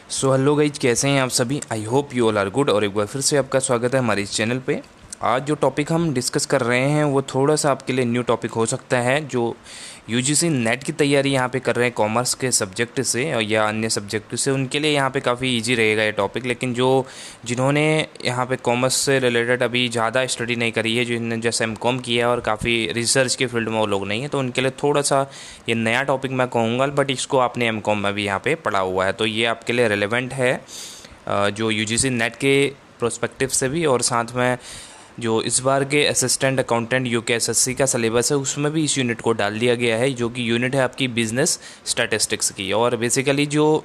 Hello guys, कैसे हैं आप सभी। I hope you all are good. और एक बार फिर से आपका स्वागत है हमारे इस चैनल पे। आज जो टॉपिक हम डिस्कस कर रहे हैं वो थोड़ा सा आपके लिए न्यू टॉपिक हो सकता है। जो यूजीसी नेट की तैयारी यहाँ पे कर रहे हैं कॉमर्स के सब्जेक्ट से या अन्य सब्जेक्ट से, उनके लिए यहाँ पे काफ़ी इजी रहेगा ये टॉपिक। लेकिन जिन्होंने यहाँ पे कॉमर्स से रिलेटेड अभी ज़्यादा स्टडी नहीं करी है, जिन्होंने जैसे एमकॉम किया है और काफ़ी रिसर्च के फील्ड में वो लोग नहीं है, तो उनके लिए थोड़ा सा ये नया टॉपिक मैं कहूँगा। बट इसको आपने एमकॉम में भी यहाँ पे पढ़ा हुआ है, तो ये आपके लिए रिलेवेंट है जो यूजीसी नेट के प्रोस्पेक्टिव से भी। और साथ में जो इस बार के असिस्टेंट अकाउंटेंट यूकेएसएससी का सिलेबस है उसमें भी इस यूनिट को डाल दिया गया है, जो कि यूनिट है आपकी बिजनेस स्टैटिस्टिक्स की। और बेसिकली जो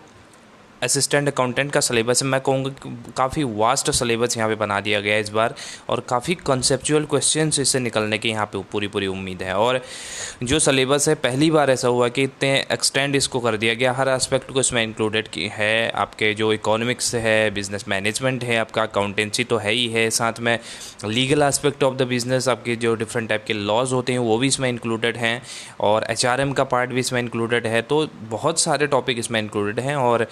असिस्टेंट अकाउंटेंट का सिलेबस है, मैं कहूँगा कि काफ़ी वास्ट सिलेबस यहाँ पे बना दिया गया है इस बार, और काफ़ी कॉन्सेप्चुअल क्वेश्चंस इससे निकलने की यहाँ पे पूरी उम्मीद है। और जो सिलेबस है, पहली बार ऐसा हुआ कि इतने एक्सटेंड इसको कर दिया गया, हर एस्पेक्ट को इसमें इंक्लूडेड की है। आपके जो इकोनॉमिक्स है, बिजनेस मैनेजमेंट है, आपका अकाउंटेंसी तो है ही है, साथ में legal aspect of the business, आपके जो डिफरेंट टाइप के लॉज होते हैं वो भी इसमें इंक्लूडेड हैं, और एचआरएम का पार्ट भी इसमें इंक्लूडेड है। तो बहुत सारे टॉपिक इसमें इंक्लूडेड हैं, और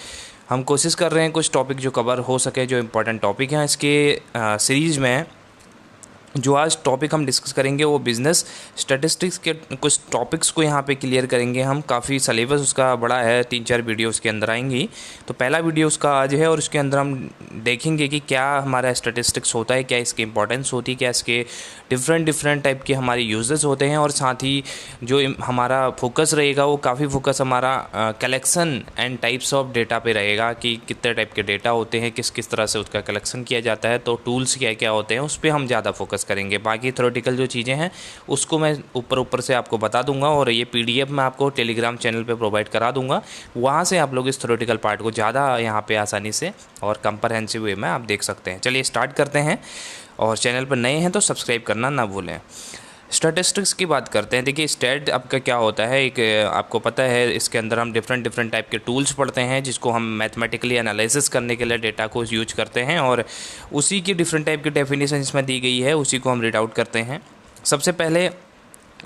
हम कोशिश कर रहे हैं कुछ टॉपिक जो कवर हो सके, जो इम्पोर्टेंट टॉपिक हैं इसके सीरीज़ में। जो आज टॉपिक हम डिस्कस करेंगे वो बिज़नेस स्टैटिस्टिक्स के कुछ टॉपिक्स को यहाँ पे क्लियर करेंगे हम। काफ़ी सिलेबस उसका बड़ा है, 3-4 वीडियो उसके अंदर आएंगी। तो पहला वीडियो उसका आज है, और उसके अंदर हम देखेंगे कि क्या हमारा स्टैटिस्टिक्स होता है, क्या इसकी इंपॉर्टेंस होती है, क्या इसके डिफरेंट टाइप के हमारे यूजेस होते हैं। और साथ ही जो हमारा फोकस रहेगा वो काफ़ी फोकस हमारा collection and types of data पे रहेगा, कि कितने टाइप के डेटा होते हैं, किस किस तरह से उसका कलेक्शन किया जाता है, तो टूल्स क्या क्या होते हैं, उस पर हम ज़्यादा फोकस करेंगे। बाकी थ्योरेटिकल जो चीज़ें हैं उसको मैं ऊपर से आपको बता दूंगा, और ये पीडीएफ मैं आपको टेलीग्राम चैनल पे प्रोवाइड करा दूंगा। वहाँ से आप लोग इस थ्योरेटिकल पार्ट को ज़्यादा यहाँ पे आसानी से और कंप्रहेंसिव वे में आप देख सकते हैं। चलिए स्टार्ट करते हैं, और चैनल पर नए हैं तो सब्सक्राइब करना ना भूलें। स्टैटिस्टिक्स की बात करते हैं। देखिए, स्टैट आपका क्या होता है, एक आपको पता है इसके अंदर हम डिफरेंट टाइप के टूल्स पढ़ते हैं, जिसको हम मैथमेटिकली एनालिसिस करने के लिए डेटा को यूज करते हैं, और उसी की डिफरेंट टाइप की डेफिनेशन इसमें दी गई है, उसी को हम रीड आउट करते हैं। सबसे पहले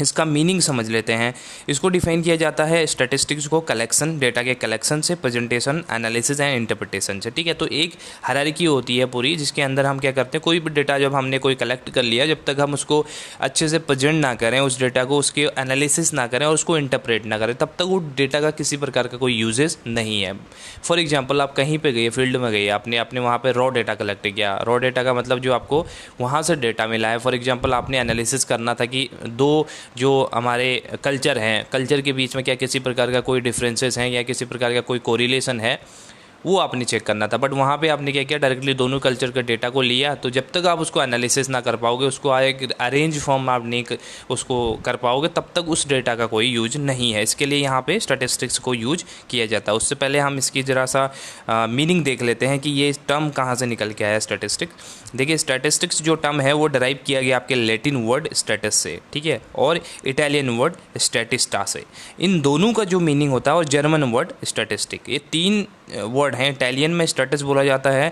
इसका मीनिंग समझ लेते हैं। इसको डिफाइन किया जाता है स्टैटिस्टिक्स को कलेक्शन, डेटा के कलेक्शन से, प्रेजेंटेशन, एनालिसिस एंड इंटरप्रिटेशन से। ठीक है, तो एक हायरार्की होती है पूरी, जिसके अंदर हम क्या करते हैं, कोई भी डेटा जब हमने कोई कलेक्ट कर लिया, जब तक हम उसको अच्छे से प्रेजेंट ना करें, उस डेटा को, उसके एनालिसिस ना करें और उसको इंटरप्रेट ना करें, तब तक वो डेटा का किसी प्रकार का कोई यूजेस नहीं है। फॉर एग्जाम्पल, आप कहीं पर गए, फील्ड में गए, आपने वहाँ पर रॉ डेटा कलेक्ट किया। रॉ डेटा का मतलब जो आपको वहाँ से डेटा मिला है। फॉर एग्जाम्पल, आपने एनालिसिस करना था कि जो हमारे कल्चर हैं, कल्चर के बीच में क्या किसी प्रकार का कोई डिफरेंसेस हैं, या किसी प्रकार का कोई कोरिलेशन है, वो आपने चेक करना था। बट वहाँ पे आपने क्या किया, डायरेक्टली दोनों कल्चर के डेटा को लिया। तो जब तक आप उसको एनालिसिस ना कर पाओगे, उसको एक अरेंज फॉर्म में आप नहीं उसको कर पाओगे, तब तक उस डेटा का कोई यूज नहीं है। इसके लिए यहाँ पे स्टैटिस्टिक्स को यूज किया जाता है। उससे पहले हम इसकी ज़रा सा मीनिंग देख लेते हैं कि ये टर्म कहाँ से निकल के आया स्टैटिस्टिक्स। देखिए, स्टैटिस्टिक्स जो टर्म है वो डराइव किया गया आपके लैटिन वर्ड स्टैटस से, ठीक है, और इटालियन वर्ड स्टैटिस्टा से। इन दोनों का जो मीनिंग होता है, और जर्मन वर्ड स्टैटिस्टिक, ये 3 वर्ड हैं। इटालियन में स्टैटस बोला जाता है,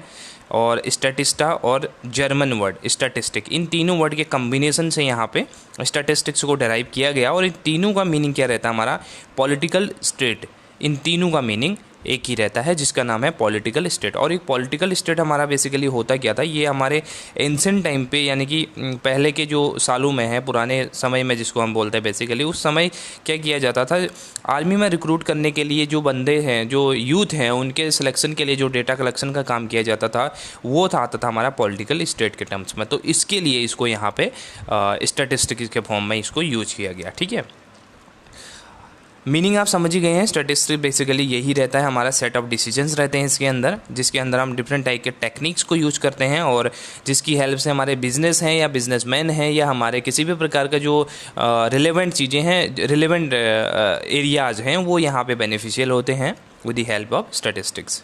और स्टैटिस्टा, और जर्मन वर्ड स्टैटिस्टिक। इन तीनों वर्ड के कम्बिनेशन से यहाँ पे स्टैटिस्टिक्स को डराइव किया गया। और इन तीनों का मीनिंग क्या रहता है हमारा, पॉलिटिकल स्टेट। इन तीनों का मीनिंग एक ही रहता है, जिसका नाम है पॉलिटिकल स्टेट। और एक पॉलिटिकल स्टेट हमारा बेसिकली होता क्या था, ये हमारे एंशिएंट टाइम पे, यानी कि पहले के जो सालों में है, पुराने समय में जिसको हम बोलते हैं बेसिकली, उस समय क्या किया जाता था, आर्मी में रिक्रूट करने के लिए जो बंदे हैं, जो यूथ हैं, उनके सिलेक्शन के लिए जो डेटा कलेक्शन का काम किया जाता था, वो आता था हमारा पॉलिटिकल स्टेट के टर्म्स में। तो इसके लिए इसको यहाँ पे स्टैटिस्टिक्स के फॉर्म में इसको यूज किया गया। ठीक है, मीनिंग आप समझ ही गए हैं। स्टैटिस्टिक्स बेसिकली यही रहता है, हमारा सेट ऑफ डिसीजंस रहते हैं इसके अंदर, जिसके अंदर हम डिफरेंट टाइप के टेक्निक्स को यूज करते हैं, और जिसकी हेल्प से हमारे बिजनेस हैं, या बिजनेसमैन हैं, या हमारे किसी भी प्रकार का जो रिलेवेंट चीज़ें हैं, रिलेवेंट एरियाज़ हैं, वो यहाँ पे बेनिफिशियल होते हैं with the help of statistics.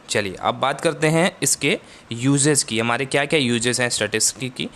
चलिए अब बात करते हैं इसके यूजेस की, हमारे क्या क्या यूजेस हैं स्टैटिस्टिक्स की।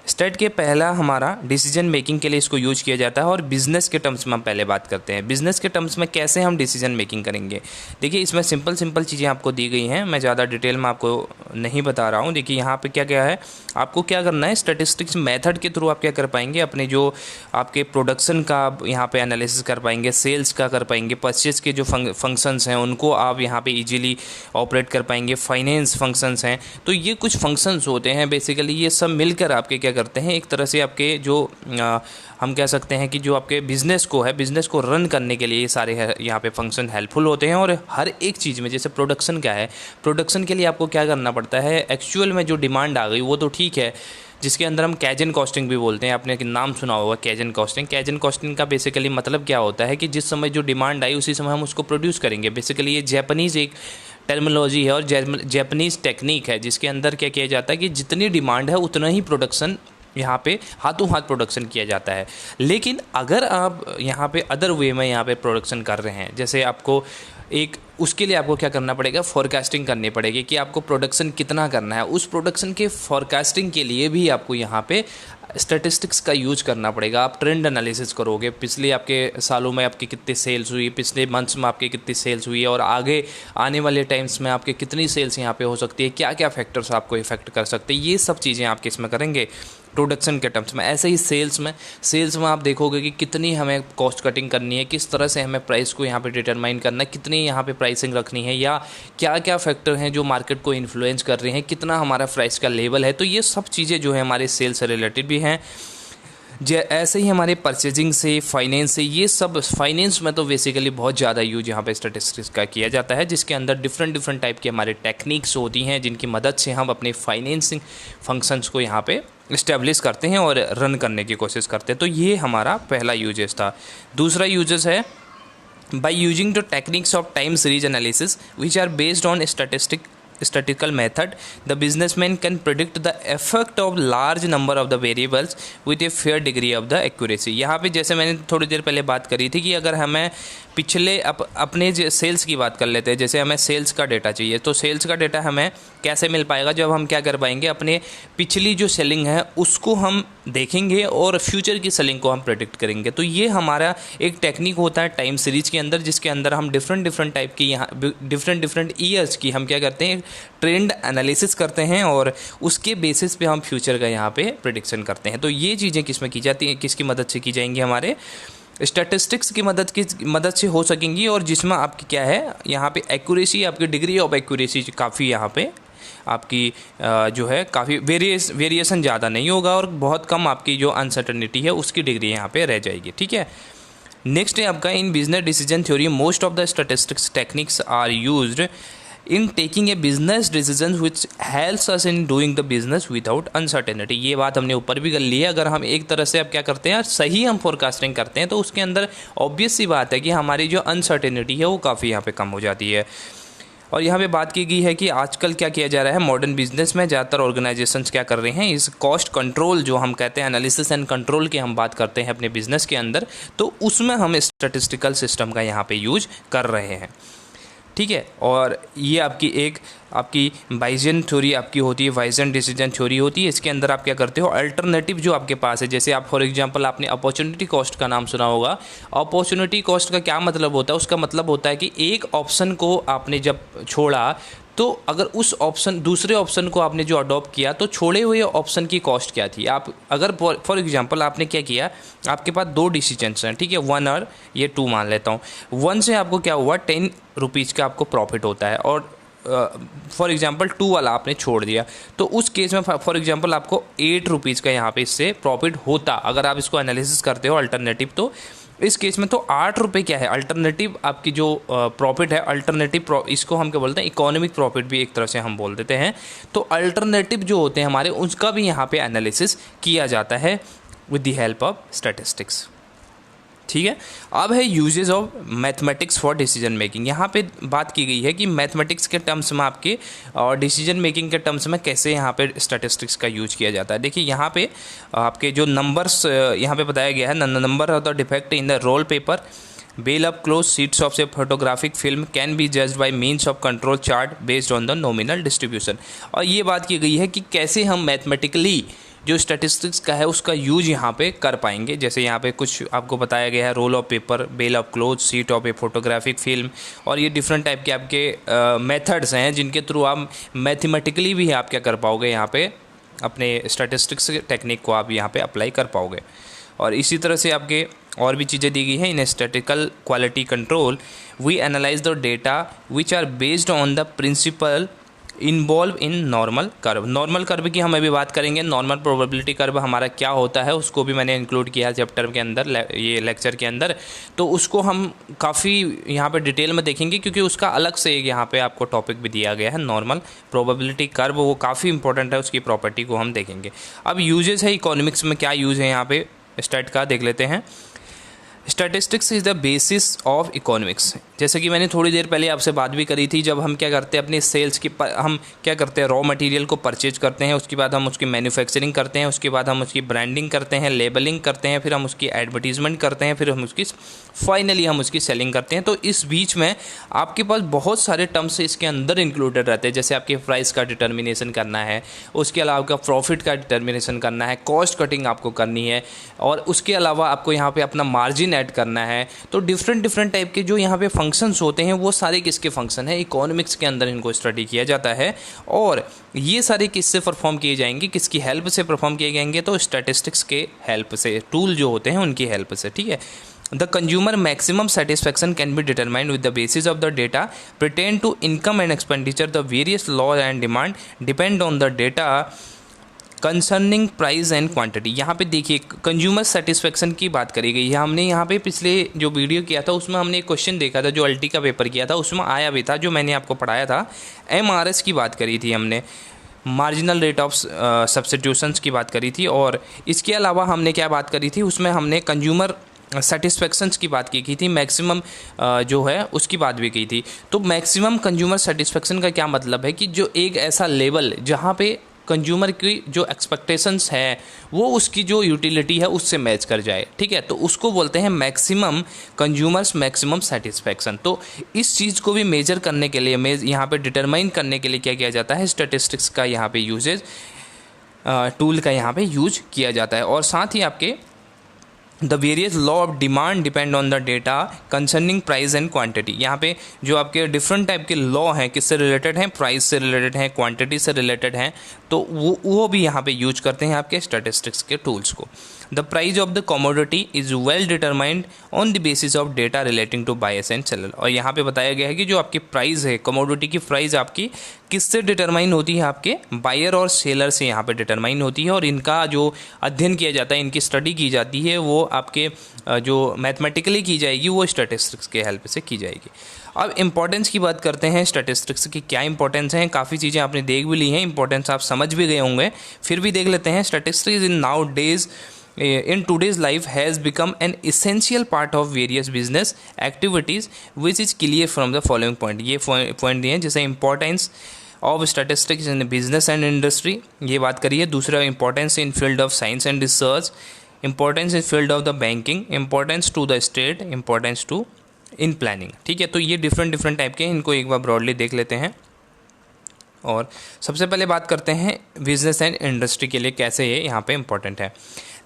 स्टेट के पहला हमारा डिसीजन मेकिंग के लिए इसको यूज किया जाता है, और बिजनेस के टर्म्स में हम पहले बात करते हैं। बिजनेस के टर्म्स में कैसे हम डिसीजन मेकिंग करेंगे। देखिए, इसमें सिंपल चीज़ें आपको दी गई हैं, मैं ज़्यादा डिटेल में आपको नहीं बता रहा हूँ। देखिए यहाँ पे क्या क्या है, आपको क्या करना है, स्टैटिस्टिक्स मेथड के थ्रू आप क्या कर पाएंगे, अपने जो आपके प्रोडक्शन का यहाँ पे एनालिसिस कर पाएंगे, सेल्स का कर पाएंगे, परचेज के जो फंक्शंस हैं उनको आप यहाँ पे इजीली ऑपरेट कर पाएंगे, फाइनेंस फंक्शंस हैं। तो ये कुछ फंक्शंस होते हैं बेसिकली, ये सब मिलकर आपके क्या करते हैं, एक तरह से आपके जो हम कह सकते हैं कि जो आपके बिज़नेस को रन करने के लिए ये सारे यहाँ पे फंक्शन हेल्पफुल होते हैं। और हर एक चीज़ में, जैसे प्रोडक्शन क्या है, प्रोडक्शन के लिए आपको क्या करना पड़ता है, एक्चुअल में जो डिमांड आ गई वो तो ठीक है, जिसके अंदर हम कैजन कॉस्टिंग भी बोलते हैं, आपने नाम सुना होगा कैजन कॉस्टिंग। कैजन कॉस्टिंग का बेसिकली मतलब क्या होता है कि जिस समय जो डिमांड आई उसी समय हम उसको प्रोड्यूस करेंगे। बेसिकली ये जैपनीज़ एक टर्मिनोलॉजी है और जैपनीज़ टेक्निक है, जिसके अंदर क्या किया जाता है कि जितनी डिमांड है उतना ही प्रोडक्शन यहाँ पे हाथों हाथ प्रोडक्शन किया जाता है। लेकिन अगर आप यहाँ पे अदर वे में यहाँ पे प्रोडक्शन कर रहे हैं, जैसे आपको एक उसके लिए आपको क्या करना पड़ेगा, फोरकास्टिंग करनी पड़ेगी कि आपको प्रोडक्शन कितना करना है। उस प्रोडक्शन के फोरकास्टिंग के लिए भी आपको यहाँ पे स्टैटिस्टिक्स का यूज करना पड़ेगा। आप ट्रेंड एनालिसिस करोगे, पिछले आपके सालों में आपकी कितनी सेल्स हुई, पिछले मंथ्स में आपकी कितनी सेल्स हुई है और आगे आने वाले टाइम्स में आपके कितनी सेल्स यहाँ पे हो सकती है, क्या क्या फैक्टर्स आपको इफेक्ट कर सकते हैं, ये सब चीज़ें आप किस में करेंगे, प्रोडक्शन के टर्म्स में। ऐसे ही सेल्स में आप देखोगे कि कितनी हमें कॉस्ट कटिंग करनी है, किस तरह से हमें प्राइस को यहाँ पे डिटरमाइन करना है, कितनी यहाँ पे प्राइसिंग रखनी है, या क्या क्या फैक्टर हैं जो मार्केट को इन्फ्लुएंस कर रहे हैं, कितना हमारा प्राइस का लेवल है। तो ये सब चीज़ें जो है हमारे सेल्स से रिलेटेड भी हैं। ऐसे ही हमारे परचेजिंग से, फाइनेंस से, ये सब फाइनेंस में तो बेसिकली बहुत ज़्यादा यूज यहाँ पे स्टैटिस्टिक्स का किया जाता है, जिसके अंदर डिफरेंट टाइप के हमारे टेक्निक्स होती हैं जिनकी मदद से हम अपने फाइनेंसिंग फंक्शंस को यहाँ पे इस्टेब्लिश करते हैं और रन करने की कोशिश करते हैं। तो ये हमारा पहला यूजेस था। दूसरा यूजेस है, by using the techniques of time series analysis which are based on statistical method, the businessman can predict the effect of large number of the variables with a fair degree of the accuracy। यहाँ पे जैसे मैंने थोड़ी देर पहले बात करी थी कि अगर हमें पिछले अपने सेल्स की बात कर लेते हैं, जैसे हमें सेल्स का डेटा चाहिए, तो सेल्स का डेटा हमें कैसे मिल पाएगा, जब हम क्या कर पाएंगे, अपने पिछली जो सेलिंग है उसको हम देखेंगे और फ्यूचर की सेलिंग को हम प्रेडिक्ट करेंगे। तो ये हमारा एक टेक्निक होता है टाइम सीरीज के अंदर, जिसके अंदर हम डिफरेंट टाइप की यहाँ डिफरेंट ईयर्स की हम क्या करते हैं, ट्रेंड एनालिसिस करते हैं और उसके बेसिस पे हम फ्यूचर का यहाँ पे प्रेडिक्शन करते हैं। तो ये चीज़ें किस में की जाती हैं, किसकी मदद से की जाएंगी, हमारे स्टैटिस्टिक्स की मदद से हो सकेंगी, और जिसमें आपकी क्या है यहाँ पे एक्यूरेसी, आपकी डिग्री ऑफ एक्यूरेसी काफ़ी यहाँ पे आपकी जो है काफ़ी वेरिएशन ज़्यादा नहीं होगा और बहुत कम आपकी जो अनसर्टेनिटी है उसकी डिग्री यहाँ पे रह जाएगी। ठीक है, नेक्स्ट है आपका, in business decision theory most of the statistics techniques are used in taking a business decision which helps us in doing the business without uncertainty. ये बात हमने ऊपर भी कर ली है। अगर हम एक तरह से अब क्या करते हैं, सही हम फोरकास्टिंग करते हैं, तो उसके अंदर ऑब्वियस सी बात है कि हमारी जो अनसर्टेनिटी है वो काफ़ी यहाँ पे कम हो जाती है। और यहाँ पे बात की गई है कि आजकल क्या किया जा रहा है, मॉडर्न बिजनेस में ज़्यादातर ऑर्गेनाइजेशंस क्या कर रहे हैं, इस कॉस्ट कंट्रोल जो हम कहते हैं, एनालिसिस एंड कंट्रोल की हम बात करते हैं अपने बिजनेस के अंदर, तो उसमें हम स्टैटिस्टिकल सिस्टम का यहाँ पे यूज कर रहे हैं। ठीक है, और ये आपकी बाइजन थ्योरी आपकी होती है, बाइजन डिसीजन थ्योरी होती है। इसके अंदर आप क्या करते हो, अल्टरनेटिव जो आपके पास है, जैसे आप फॉर एग्जांपल आपने अपॉर्चुनिटी कॉस्ट का नाम सुना होगा। अपॉर्चुनिटी कॉस्ट का क्या मतलब होता है, उसका मतलब होता है कि एक ऑप्शन को आपने जब छोड़ा, तो अगर उस दूसरे ऑप्शन को आपने जो अडॉप्ट किया, तो छोड़े हुए ऑप्शन की कॉस्ट क्या थी। आप अगर फॉर एग्जांपल आपने क्या किया, आपके पास 2 डिसीजंस हैं, ठीक है, 1 और ये 2 मान लेता हूँ। 1 से आपको क्या हुआ, 10 रुपीज़ का आपको प्रॉफिट होता है, और फॉर एग्जांपल 2 वाला आपने छोड़ दिया, तो उस केस में फॉर एग्जांपल आपको 8 रुपीज़ का यहाँ पे इससे प्रॉफिट होता। अगर आप इसको एनालिसिस करते हो अल्टरनेटिव, तो इस केस में तो 8 रुपये क्या है, अल्टरनेटिव आपकी जो प्रॉफिट है, अल्टरनेटिव इसको हम क्या बोलते हैं, इकोनॉमिक प्रॉफिट भी एक तरह से हम बोल देते हैं। तो अल्टरनेटिव जो होते हैं हमारे, उसका भी यहाँ पे एनालिसिस किया जाता है with the help of statistics. ठीक है, अब है uses of mathematics for decision making. यहाँ पे बात की गई है कि मैथमेटिक्स के टर्म्स में आपके और डिसीजन मेकिंग के टर्म्स में कैसे यहाँ पे स्टैटिस्टिक्स का यूज किया जाता है। देखिए यहाँ पे आपके जो नंबर्स यहाँ पे बताया गया है, number of the defect in the roll paper, bell up close sheets of से photographic film can be judged by means of control chart based on the nominal distribution. और ये बात की गई है कि कैसे हम मैथमेटिकली जो स्टैटिस्टिक्स का है उसका यूज यहाँ पे कर पाएंगे। जैसे यहाँ पे कुछ आपको बताया गया है, roll of paper, bale of cloth, sheet of a photographic film, और ये डिफरेंट टाइप के आपके मेथड्स हैं जिनके थ्रू आप मैथमेटिकली भी आप क्या कर पाओगे, यहाँ पे अपने स्टैटिस्टिक्स टेक्निक को आप यहाँ पे अप्लाई कर पाओगे। और इसी तरह से आपके और भी चीज़ें दी गई हैं। In statistical quality control we analyse the data which are based on the principle involve in normal curve. Normal curve की हम अभी बात करेंगे। नॉर्मल प्रोबेबिलिटी कर्व हमारा क्या होता है उसको भी मैंने इंक्लूड किया चैप्टर के अंदर, ये लेक्चर के अंदर, तो उसको हम काफ़ी यहाँ पे डिटेल में देखेंगे क्योंकि उसका अलग से एक यहाँ पे आपको टॉपिक भी दिया गया है। नॉर्मल प्रोबेबिलिटी कर्व वो काफ़ी इंपॉर्टेंट है, उसकी प्रॉपर्टी को हम देखेंगे। अब यूजेस है इकोनॉमिक्स में, क्या यूज़ है यहाँ पे स्टैट का देख लेते हैं। Statistics is the basis of economics. जैसे कि मैंने थोड़ी देर पहले आपसे बात भी करी थी, जब हम क्या करते हैं अपनी सेल्स की हम क्या करते हैं, रॉ मटेरियल को परचेज करते हैं, उसके बाद हम उसकी मैन्युफैक्चरिंग करते हैं, उसके बाद हम उसकी ब्रांडिंग करते हैं, लेबलिंग करते हैं, फिर हम उसकी एडवर्टीजमेंट करते हैं, फिर हम उसकी फाइनली हम उसकी सेलिंग करते हैं। तो इस बीच में आपके पास बहुत सारे टर्म्स इसके अंदर इंक्लूडेड रहते हैं। जैसे आपके प्राइस का डिटर्मिनेशन करना है, उसके अलावा आपका प्रॉफिट का डिटर्मिनेशन करना है, कॉस्ट कटिंग आपको करनी है, और उसके अलावा आपको यहाँ पे अपना मार्जिन ऐड करना है। तो डिफरेंट टाइप के जो यहाँ पे फंक्शंस होते हैं वो सारे किसके फंक्शन है, इकोनॉमिक्स के अंदर इनको स्टडी किया जाता है। और ये सारे किससे परफॉर्म किए जाएंगे, किसकी हेल्प से परफॉर्म किए जाएंगे, तो स्टैटिस्टिक्स के हेल्प से, टूल जो होते हैं उनकी हेल्प से। ठीक है। The consumer maximum satisfaction can be determined with the basis of the data pertain to income and expenditure. The various law and demand depend on the data concerning price and quantity. यहाँ पे देखिए consumer satisfaction की बात करी गई है। हमने यहाँ पे पिछले जो वीडियो किया था उसमें हमने एक क्वेश्चन देखा था, जो अल्टी का पेपर किया था उसमें आया भी था, जो मैंने आपको पढ़ाया था। MRS की बात करी थी हमने, मार्जिनल रेट ऑफ सब्स्टिट्यूशंस की बात करी थी। और इसके अलावा हमने क्या बात करी थी, उसमें हमने कंज्यूमर सेटिस्फेक्शंस की बात की थी, मैक्सिमम जो है उसकी बात भी की थी। तो मैक्सिमम कंज्यूमर सेटिस्फेक्शन का क्या मतलब है कि जो एक ऐसा लेवल जहाँ पे कंज्यूमर की जो एक्सपेक्टेशंस है वो उसकी जो यूटिलिटी है उससे मैच कर जाए। ठीक है, तो उसको बोलते हैं मैक्सिमम कंज्यूमर्स मैक्सिमम सेटिस्फेक्शन। तो इस चीज़ को भी मेजर करने के लिए, यहाँ पे डिटरमाइन करने के लिए क्या किया जाता है, स्टैटिस्टिक्स का यहाँ पे यूजेज, टूल का यहाँ पे यूज किया जाता है। और साथ ही आपके the various law of demand depend on the data concerning price and quantity. यहाँ पे जो आपके डिफरेंट टाइप के लॉ हैं किससे रिलेटेड हैं, प्राइस से रिलेटेड हैं, क्वांटिटी से रिलेटेड हैं, तो वो भी यहाँ पे यूज करते हैं आपके स्टैटिस्टिक्स के टूल्स को। The price of the commodity is well determined on the basis of data relating to buyers and seller. और यहाँ पे बताया गया है कि जो आपकी प्राइस है, कमोडिटी की प्राइस आपकी किससे डिटरमाइन होती है, आपके बायर और सेलर से यहाँ पे डिटरमाइन होती है। और इनका जो अध्ययन किया जाता है, इनकी स्टडी की जाती है, वो आपके जो मैथमेटिकली की जाएगी वो स्टैटिस्टिक्स के हेल्प से की जाएगी। अब इंपॉर्टेंस की बात करते हैं, स्टैटिस्टिक्स की क्या इंपॉर्टेंस है। काफ़ी चीज़ें आपने देख भी ली हैं, इंपॉर्टेंस आप समझ भी गए होंगे, फिर भी देख लेते हैं। Statistics in today's life has become an essential part of various business activities which is clear from the following point। ये पॉइंट दिए हैं, जैसे importance of statistics in business and industry, ये बात करिए। दूसरा importance in field of science and research, importance in field of the banking, importance to the state, importance to in planning. ठीक है, तो ये डिफरेंट टाइप के हैं, इनको एक बार ब्रॉडली देख लेते हैं। और सबसे पहले बात करते हैं बिजनेस एंड इंडस्ट्री के लिए कैसे ये यहाँ पे इंपॉर्टेंट है।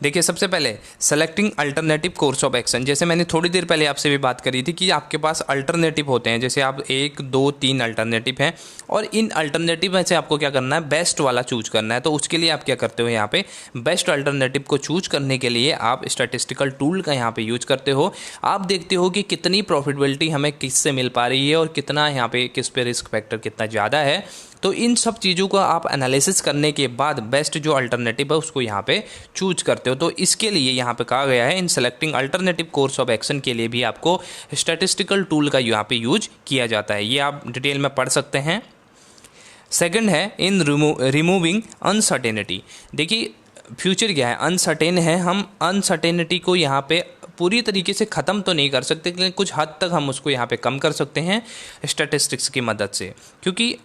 देखिए सबसे पहले selecting alternative course of action. जैसे मैंने थोड़ी देर पहले आपसे भी बात करी थी कि आपके पास अल्टरनेटिव होते हैं, जैसे आप 1 2 3 अल्टरनेटिव हैं और इन अल्टरनेटिव में से आपको क्या करना है, बेस्ट वाला चूज करना है। तो उसके लिए आप क्या करते हो, यहाँ पे बेस्ट अल्टरनेटिव को चूज करने के लिए आप स्टैटिस्टिकल टूल का यहाँ पे यूज करते हो। आप देखते हो कि कितनी प्रॉफिटेबिलिटी हमें किससे मिल पा रही है और कितना यहाँ पे किस पे रिस्क फैक्टर कितना ज़्यादा है। तो इन सब चीज़ों का आप एनालिसिस करने के बाद बेस्ट जो अल्टरनेटिव है उसको यहाँ पे चूज करते हो। तो इसके लिए यहाँ पे कहा गया है इन selecting alternative course of action के लिए भी आपको स्टैटिस्टिकल टूल का यहाँ पे यूज किया जाता है। ये आप डिटेल में पढ़ सकते हैं। सेकंड है इन रिमूविंग अनसर्टेनिटी। देखिए फ्यूचर क्या है, अनसर्टेन है, हम अनसर्टेनिटी को यहाँ पे पूरी तरीके से ख़त्म तो नहीं कर सकते, लेकिन कुछ हद तक हम उसको यहाँ पे कम कर सकते हैं स्टैटिस्टिक्स की मदद से। क्योंकि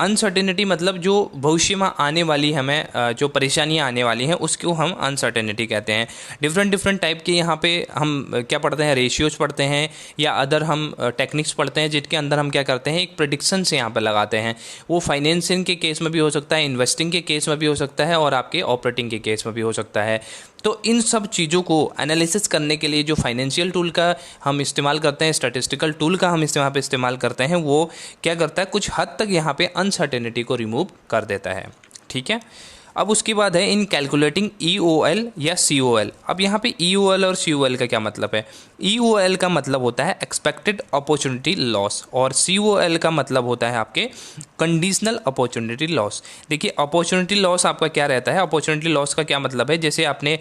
अनसर्टेनिटी मतलब जो भविष्य में आने वाली हमें जो परेशानियां आने वाली हैं उसको हम अनसर्टेनिटी कहते हैं। डिफरेंट डिफरेंट टाइप के यहाँ पे हम क्या पढ़ते हैं, रेशियोज पढ़ते हैं या अदर हम टेक्निक्स पढ़ते हैं, जिनके अंदर हम क्या करते हैं एक प्रेडिक्शन से यहाँ पे लगाते हैं। वो फाइनेंसिंग के केस में भी हो सकता है, इन्वेस्टिंग के केस में भी हो सकता है और आपके ऑपरेटिंग के केस में भी हो सकता है। तो इन सब चीज़ों को एनालिसिस करने के लिए जो फाइनेंशियल टूल का हम इस्तेमाल करते हैं, स्टैटिस्टिकल टूल का हम यहाँ पे इस्तेमाल करते हैं, वो क्या करता है कुछ हद तक यहाँ पे अनसर्टेनिटी को रिमूव कर देता है। ठीक है, अब उसके बाद है इन कैलकुलेटिंग EOL या COL। अब यहाँ पे EOL और COL का क्या मतलब है? EOL का मतलब होता है एक्सपेक्टेड अपॉर्चुनिटी लॉस और COL का मतलब होता है आपके कंडीशनल अपॉर्चुनिटी लॉस। देखिए अपॉर्चुनिटी लॉस आपका क्या रहता है, अपॉर्चुनिटी लॉस का क्या मतलब है, जैसे आपने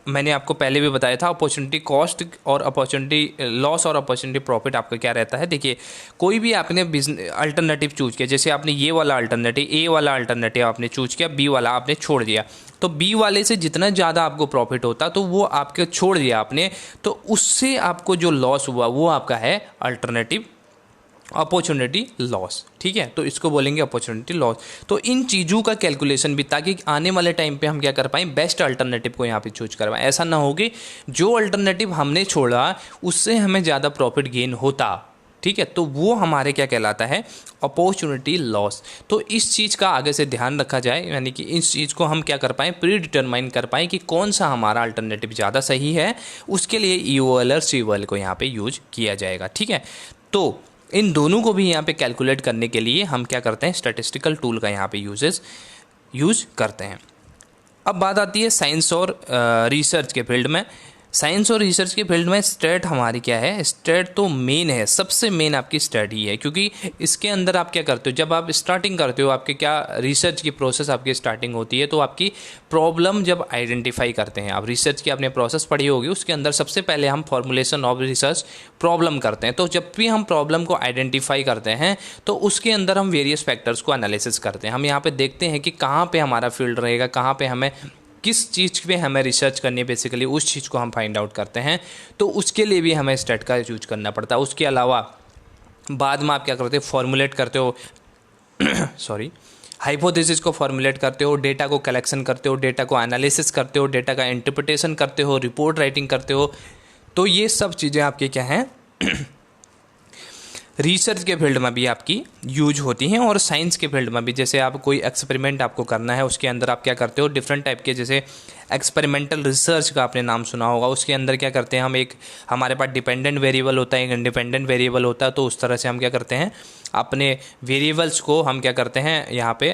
मैंने आपको पहले भी बताया था, अपॉर्चुनिटी कॉस्ट और अपॉर्चुनिटी लॉस और अपॉर्चुनिटी प्रॉफिट आपका क्या रहता है। देखिए कोई भी आपने बिजनेस अल्टरनेटिव चूज किया, जैसे आपने ये वाला अल्टरनेटिव, ए वाला अल्टरनेटिव आपने चूज किया, बी वाला आपने छोड़ दिया, तो बी वाले से जितना ज़्यादा आपको प्रॉफिट होता तो वो आपके छोड़ दिया आपने, तो उससे आपको जो लॉस हुआ वो आपका है अल्टरनेटिव अपॉर्चुनिटी लॉस। ठीक है, तो इसको बोलेंगे अपॉर्चुनिटी लॉस। तो इन चीज़ों का कैलकुलेशन भी, ताकि आने वाले टाइम पे हम क्या कर पाएँ, बेस्ट अल्टरनेटिव को यहाँ पे चूज कर पाएँ। ऐसा ना हो कि जो अल्टरनेटिव हमने छोड़ा उससे हमें ज़्यादा प्रॉफिट गेन होता। ठीक है, तो वो हमारे क्या कहलाता है, अपॉर्चुनिटी लॉस। तो इस चीज़ का आगे से ध्यान रखा जाए, यानी कि इस चीज़ को हम क्या कर पाएँ, प्री डिटरमाइन कर पाएँ कि कौन सा हमारा अल्टरनेटिव ज़्यादा सही है, उसके लिए EOL और COL को यहाँ पे यूज किया जाएगा। ठीक है, तो इन दोनों को भी यहाँ पे कैलकुलेट करने के लिए हम क्या करते हैं, स्टैटिस्टिकल टूल का यहाँ पे यूज करते हैं। अब बात आती है साइंस और रिसर्च के फील्ड में। साइंस और रिसर्च के फील्ड में स्टेट हमारी क्या है, स्टेट तो मेन है, सबसे मेन आपकी स्टेट ही है, क्योंकि इसके अंदर आप क्या करते हो, जब आप स्टार्टिंग करते हो, आपके क्या रिसर्च की प्रोसेस आपकी स्टार्टिंग होती है, तो आपकी प्रॉब्लम जब आइडेंटिफाई करते हैं, आप रिसर्च की आपने प्रोसेस पढ़ी होगी, उसके अंदर सबसे पहले हम फॉर्मुलेशन ऑफ रिसर्च प्रॉब्लम करते हैं। तो जब भी हम प्रॉब्लम को आइडेंटिफाई करते हैं तो उसके अंदर हम वेरियस फैक्टर्स को एनालिसिस करते हैं। हम यहाँ पे देखते हैं कि कहाँ पे हमारा फील्ड रहेगा, कहाँ पे हमें किस चीज़ पे हमें रिसर्च करनी है, बेसिकली उस चीज़ को हम फाइंड आउट करते हैं। तो उसके लिए भी हमें स्टेट का यूज करना पड़ता है। उसके अलावा बाद में आप क्या करते हो, फॉर्मुलेट करते हो सॉरी हाइपोथेसिस को फॉर्मुलेट करते हो, डेटा को कलेक्शन करते हो, डेटा को एनालिसिस करते हो, डेटा का इंटरप्रिटेशन करते हो, रिपोर्ट राइटिंग करते हो। तो ये सब चीज़ें आपकी क्या हैं रिसर्च के फील्ड में भी आपकी यूज होती हैं। और साइंस के फील्ड में भी, जैसे आप कोई एक्सपेरिमेंट आपको करना है, उसके अंदर आप क्या करते हो, डिफरेंट टाइप के, जैसे एक्सपेरिमेंटल रिसर्च का आपने नाम सुना होगा, उसके अंदर क्या करते हैं हम, एक हमारे पास डिपेंडेंट वेरिएबल होता है, एक इंडिपेंडेंट वेरिएबल होता है। तो उस तरह से हम क्या करते हैं, अपने वेरिएबल्स को हम क्या करते हैं यहाँ पे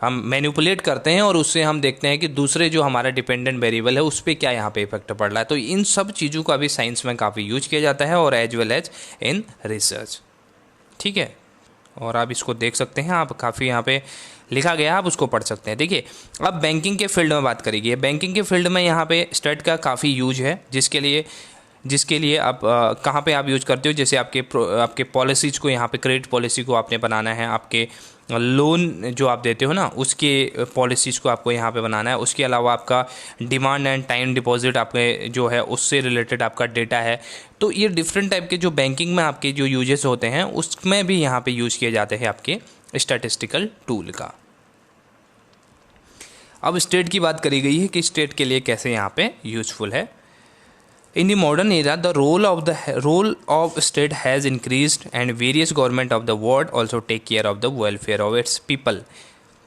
हम मैनिपुलेट करते हैं और उससे हम देखते हैं कि दूसरे जो हमारा डिपेंडेंट वेरिएबल है उस पर क्या यहाँ पे इफेक्ट पड़ रहा है। तो इन सब चीज़ों का भी साइंस में काफ़ी यूज किया जाता है और as well as in research. ठीक है, और आप इसको देख सकते हैं, आप काफ़ी यहाँ पे लिखा गया, आप उसको पढ़ सकते हैं। देखिए अब बैंकिंग के फील्ड में बात करेंगे। बैंकिंग के फील्ड में यहाँ पे स्टेट का काफ़ी यूज है, जिसके लिए आप कहाँ पे आप यूज करते हो, जैसे आपके पॉलिसीज़ को, यहाँ पे क्रेडिट पॉलिसी को आपने बनाना है, आपके लोन जो आप देते हो ना उसके पॉलिसीज़ को आपको यहाँ पे बनाना है। उसके अलावा आपका डिमांड एंड टाइम डिपॉजिट आपके जो है उससे रिलेटेड आपका डेटा है। तो ये डिफरेंट टाइप के जो बैंकिंग में आपके जो यूजेस होते हैं उसमें भी यहाँ पे यूज़ किए जाते हैं आपके स्टैटिस्टिकल टूल का। अब स्टेट की बात करी गई है कि स्टेट के लिए कैसे यहाँ पे यूजफुल है। In the modern era, the role of state has increased, and various government of the world also take care of the welfare of its people.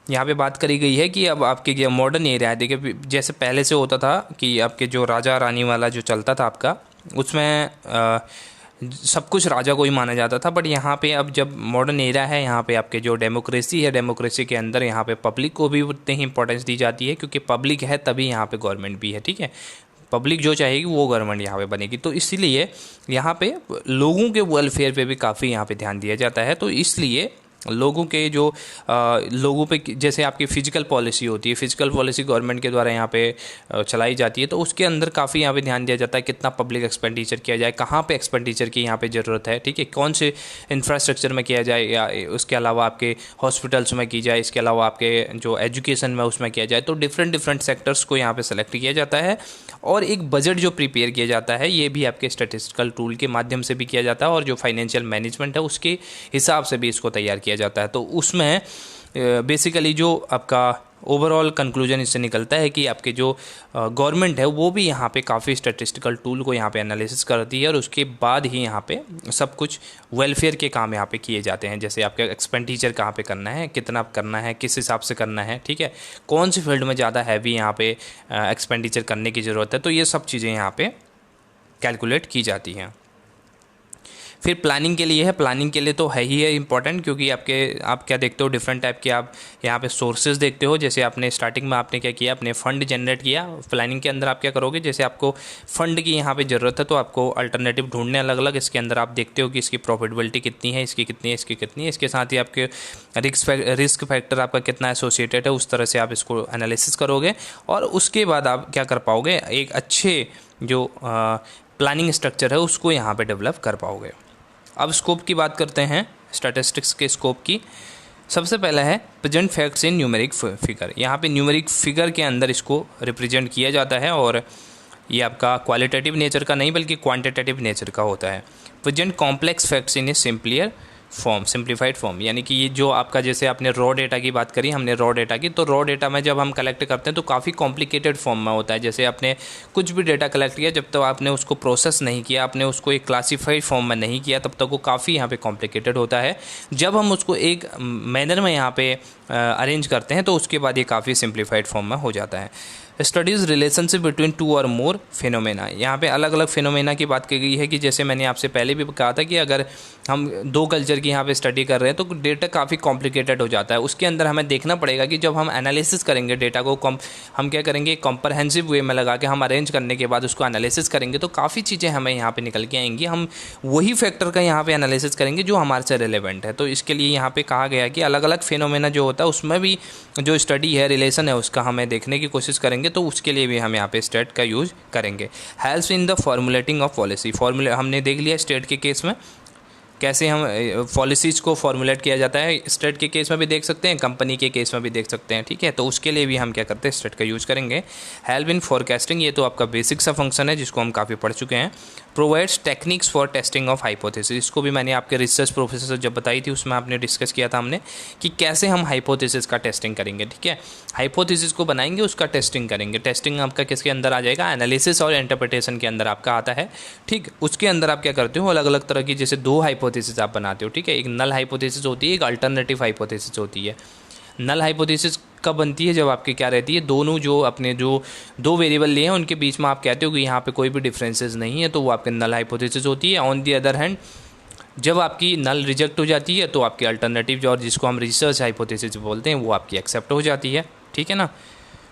यहाँ पे बात करी गई है कि अब आपके जो मॉडर्न एरिया है, देखिए जैसे पहले से होता था कि आपके जो राजा रानी वाला जो चलता था आपका, उसमें सब कुछ राजा को ही माना जाता था। बट यहाँ पे अब जब मॉडर्न एरा है, यहाँ पे आपके जो डेमोक्रेसी है, डेमोक्रेसी के अंदर यहाँ पे पब्लिक को भी उतनी ही इंपॉर्टेंस दी जाती है, क्योंकि पब्लिक है तभी यहाँ पे गवर्नमेंट भी है। ठीक है, पब्लिक जो चाहेगी वो गवर्नमेंट यहाँ पे बनेगी। तो इसलिए यहाँ पे लोगों के वेलफेयर पे भी काफ़ी यहाँ पे ध्यान दिया जाता है। तो इसलिए लोगों के जो लोगों पे, जैसे आपकी फ़िजिकल पॉलिसी होती है, फ़िजिकल पॉलिसी गवर्नमेंट के द्वारा यहाँ पे चलाई जाती है, तो उसके अंदर काफ़ी यहाँ पे ध्यान दिया जाता है कितना पब्लिक एक्सपेंडिचर किया जाए, कहाँ पे एक्सपेंडिचर की यहाँ पे ज़रूरत है। ठीक है, कौन से इंफ्रास्ट्रक्चर में किया जाए, या उसके अलावा आपके हॉस्पिटल्स में की जाए, इसके अलावा आपके जो एजुकेशन में उसमें किया जाए। तो डिफरेंट सेक्टर्स को यहाँ पर सेलेक्ट किया जाता है और एक बजट जो प्रिपेयर किया जाता है ये भी आपके स्टैटिस्टिकल टूल के माध्यम से भी किया जाता है, और जो फाइनेंशियल मैनेजमेंट है उसके हिसाब से भी इसको तैयार किया किया जाता है। तो उसमें बेसिकली जो आपका ओवरऑल कंक्लूजन इससे निकलता है कि आपके जो गवर्नमेंट है वो भी यहाँ पे काफ़ी स्टैटिस्टिकल टूल को यहाँ पे एनालिसिस करती है और उसके बाद ही यहाँ पे सब कुछ वेलफेयर के काम यहाँ पे किए जाते हैं। जैसे आपका एक्सपेंडिचर कहाँ पे करना है, कितना करना है, किस हिसाब से करना है, ठीक है, कौन सी फील्ड में ज़्यादा हैवी यहाँ पे एक्सपेंडिचर करने की ज़रूरत है। तो ये सब चीज़ें यहाँ पे कैलकुलेट की जाती हैं। फिर प्लानिंग के लिए है, प्लानिंग के लिए तो है ही है इंपॉर्टेंट, क्योंकि आप क्या देखते हो, डिफरेंट टाइप के आप यहाँ पे सोर्सेज देखते हो। जैसे आपने स्टार्टिंग में आपने क्या किया, अपने फंड जनरेट किया। प्लानिंग के अंदर आप क्या करोगे, जैसे आपको फंड की यहाँ पे ज़रूरत है तो आपको अल्टरनेटिव ढूंढने अलग अलग। इसके अंदर आप देखते हो कि इसकी प्रॉफिटेबिलिटी कितनी है, इसकी कितनी है, इसकी कितनी है, इसके साथ ही आपके रिस्क फैक्टर आपका कितना एसोसिएटेड है, उस तरह से आप इसको एनालिसिस करोगे और उसके बाद आप क्या कर पाओगे, एक अच्छे जो प्लानिंग स्ट्रक्चर है उसको यहाँ पे डेवलप कर पाओगे। अब स्कोप की बात करते हैं, स्टैटिस्टिक्स के स्कोप की। सबसे पहला है present facts in numeric figure. यहाँ पे न्यूमेरिक फिगर के अंदर इसको रिप्रेजेंट किया जाता है और ये आपका क्वालिटेटिव नेचर का नहीं बल्कि क्वांटिटेटिव नेचर का होता है। Present complex facts in A simplified form, यानी कि ये जो आपका, जैसे आपने रॉ डेटा की बात करी, हमने रॉ डेटा की, तो रॉ डेटा में जब हम कलेक्ट करते हैं तो काफ़ी कॉम्प्लिकेटेड फॉर्म में होता है। जैसे आपने कुछ भी डेटा कलेक्ट किया, जब तक आपने उसको प्रोसेस नहीं किया, आपने उसको एक क्लासीफाइड फॉर्म में नहीं किया, तब तक वो काफ़ी यहाँ पे कॉम्प्लिकेटेड होता है। जब हम उसको एक मैनर में यहाँ पे अरेंज करते हैं तो उसके बाद ये काफ़ी सिंप्लीफाइड फॉर्म में हो जाता है। स्टडीज़ रिलेशनशिप बिटवीन टू और मोर फिनोमेना। यहाँ पे अलग अलग फिनोमेना की बात की गई है कि जैसे मैंने आपसे पहले भी कहा था कि अगर हम दो कल्चर की यहाँ पे स्टडी कर रहे हैं तो डेटा काफ़ी कॉम्प्लिकेटेड हो जाता है। उसके अंदर हमें देखना पड़ेगा कि जब हम एनालिसिस करेंगे डेटा को, हम क्या करेंगे, कॉम्प्रहेंसिव वे में लगा के हम अरेंज करने के बाद उसको एनालिसिस करेंगे तो काफ़ी चीज़ें हमें यहाँ पे निकल के आएंगी। हम वही फैक्टर का यहाँ पे एनालिसिस करेंगे जो हमारे से रिलेवेंट है। तो इसके लिए यहाँ पे कहा गया कि अलग अलग फिनोमेना जो होता है उसमें भी जो स्टडी है, रिलेशन है, उसका हमें देखने की कोशिश करेंगे। तो उसके लिए भी हम यहाँ पे स्टेट का यूज करेंगे। Helps in the formulating of policy. Formula हमने देख लिया स्टेट के केस में कैसे हम पॉलिसीज़ को फॉर्मुलेट किया जाता है, स्टेट के केस में भी देख सकते हैं, कंपनी के केस में भी देख सकते हैं, ठीक है। तो उसके लिए भी हम क्या करते हैं, स्टेट का यूज़ करेंगे। हेल्प इन फोरकास्टिंग, ये तो आपका बेसिक सा फंक्शन है जिसको हम काफ़ी पढ़ चुके हैं। Provides techniques for testing of hypothesis, इसको भी मैंने आपके रिसर्च प्रोफेसर जब बताई थी उसमें आपने डिस्कस किया था हमने कि कैसे हम हाइपोथेसिस का टेस्टिंग करेंगे, ठीक है। हाइपोथेसिस को बनाएंगे, उसका टेस्टिंग करेंगे। टेस्टिंग आपका किसके अंदर आ जाएगा, एनालिसिस और इंटरप्रिटेशन के अंदर आपका आता है, ठीक। उसके अंदर आप क्या करते हो, अलग अलग तरह की जैसे दो हाइपोथेसिस आप बनाते हो, ठीक है। एक नल हाइपोथेसिस होती है, एक अल्टरनेटिव हाइपोथेसिस होती है। नल हाइपोथेसिस कब बनती है, जब आपके क्या रहती है, दोनों जो अपने जो दो वेरिएबल लिए हैं उनके बीच में आप कहते हो कि यहाँ पे कोई भी डिफरेंसेस नहीं है, तो वो आपके नल हाइपोथेसिस होती है। ऑन दी अदर हैंड जब आपकी नल रिजेक्ट हो जाती है तो आपकी अल्टरनेटिव जो, और जिसको हम रिसर्च हाइपोथेसिस बोलते हैं, वो आपकी एक्सेप्ट हो जाती है, ठीक है ना।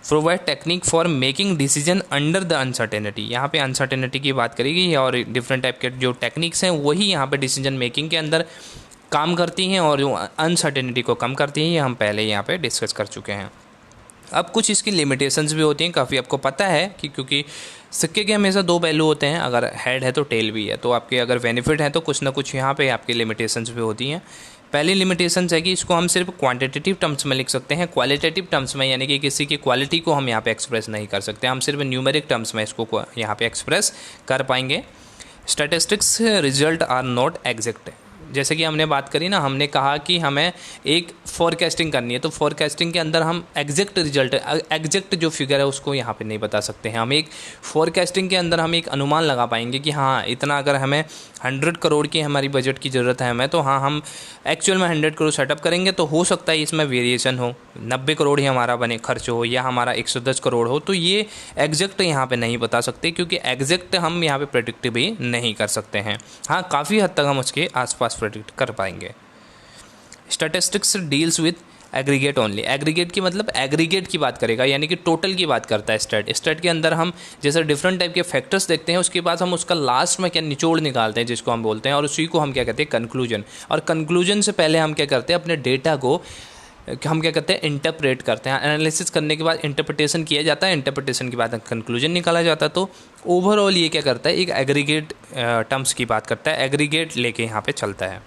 Provide technique for making decision under the uncertainty, यहाँ पे अनसर्टेनिटी की बात करेगी और डिफरेंट टाइप के जो टेक्निक्स हैं वही यहाँ पे डिसीजन मेकिंग के अंदर काम करती हैं और जो अनसर्टेनिटी को कम करती हैं, ये हम पहले यहाँ पे डिस्कस कर चुके हैं। अब कुछ इसकी लिमिटेशंस भी होती हैं, काफ़ी आपको पता है कि क्योंकि सिक्के के हमेशा दो पहलू होते हैं, अगर हेड है तो टेल भी है। तो आपके अगर बेनिफिट है तो कुछ ना कुछ यहाँ पे आपकी लिमिटेशंस भी होती हैं। पहली लिमिटेशंस है कि इसको हम सिर्फ क्वांटिटेटिव टर्म्स में लिख सकते हैं, क्वालिटेटिव टर्म्स में, यानी कि किसी की क्वालिटी को हम यहाँ पे एक्सप्रेस नहीं कर सकते, हम सिर्फ न्यूमेरिक टर्म्स में इसको यहाँ पे एक्सप्रेस कर पाएंगे। Statistics result are not exact, जैसे कि हमने बात करी ना, हमने कहा कि हमें एक फोरकास्टिंग करनी है, तो फोरकास्टिंग के अंदर हम एग्जैक्ट रिजल्ट, एग्जैक्ट जो फिगर है उसको यहाँ पे नहीं बता सकते हैं। हम एक फोरकास्टिंग के अंदर हम एक अनुमान लगा पाएंगे कि हाँ इतना, अगर हमें 100 करोड़ की हमारी बजट की ज़रूरत है हमें, तो हाँ हम एक्चुअल में 100 करोड़ सेटअप करेंगे, तो हो सकता है इसमें वेरिएशन हो, 90 करोड़ ही हमारा बने खर्च हो या हमारा 110 करोड़ हो। तो ये एग्जैक्ट यहाँ पे नहीं बता सकते, क्योंकि एग्जैक्ट हम यहाँ पे प्रेडिक्ट भी नहीं कर सकते हैं। हाँ काफ़ी हद तक हम उसके आसपास प्रेडिक्ट कर पाएंगे। Statistics deals with aggregate only, aggregate की मतलब एग्रीगेट की बात करेगा, यानी कि टोटल की बात करता है स्टेट। स्टेट के अंदर हम जैसे डिफरेंट टाइप के फैक्टर्स देखते हैं, उसके बाद हम उसका लास्ट में क्या निचोड़ निकालते हैं जिसको हम बोलते हैं, और उसी को हम क्या कहते हैं, कंक्लूजन। और कंक्लूजन से पहले हम क्या करते हैं, अपने डेटा को हम क्या करते हैं, इंटरप्रेट करते हैं। एनालिसिस करने के बाद इंटरप्रिटेशन किया जाता है, इंटरप्रिटेशन के बाद कंक्लूजन निकाला जाता है। तो ओवरऑल ये क्या करता है, एक एग्रीगेट टर्म्स की बात करता है, एग्रीगेट लेके यहाँ पे चलता है।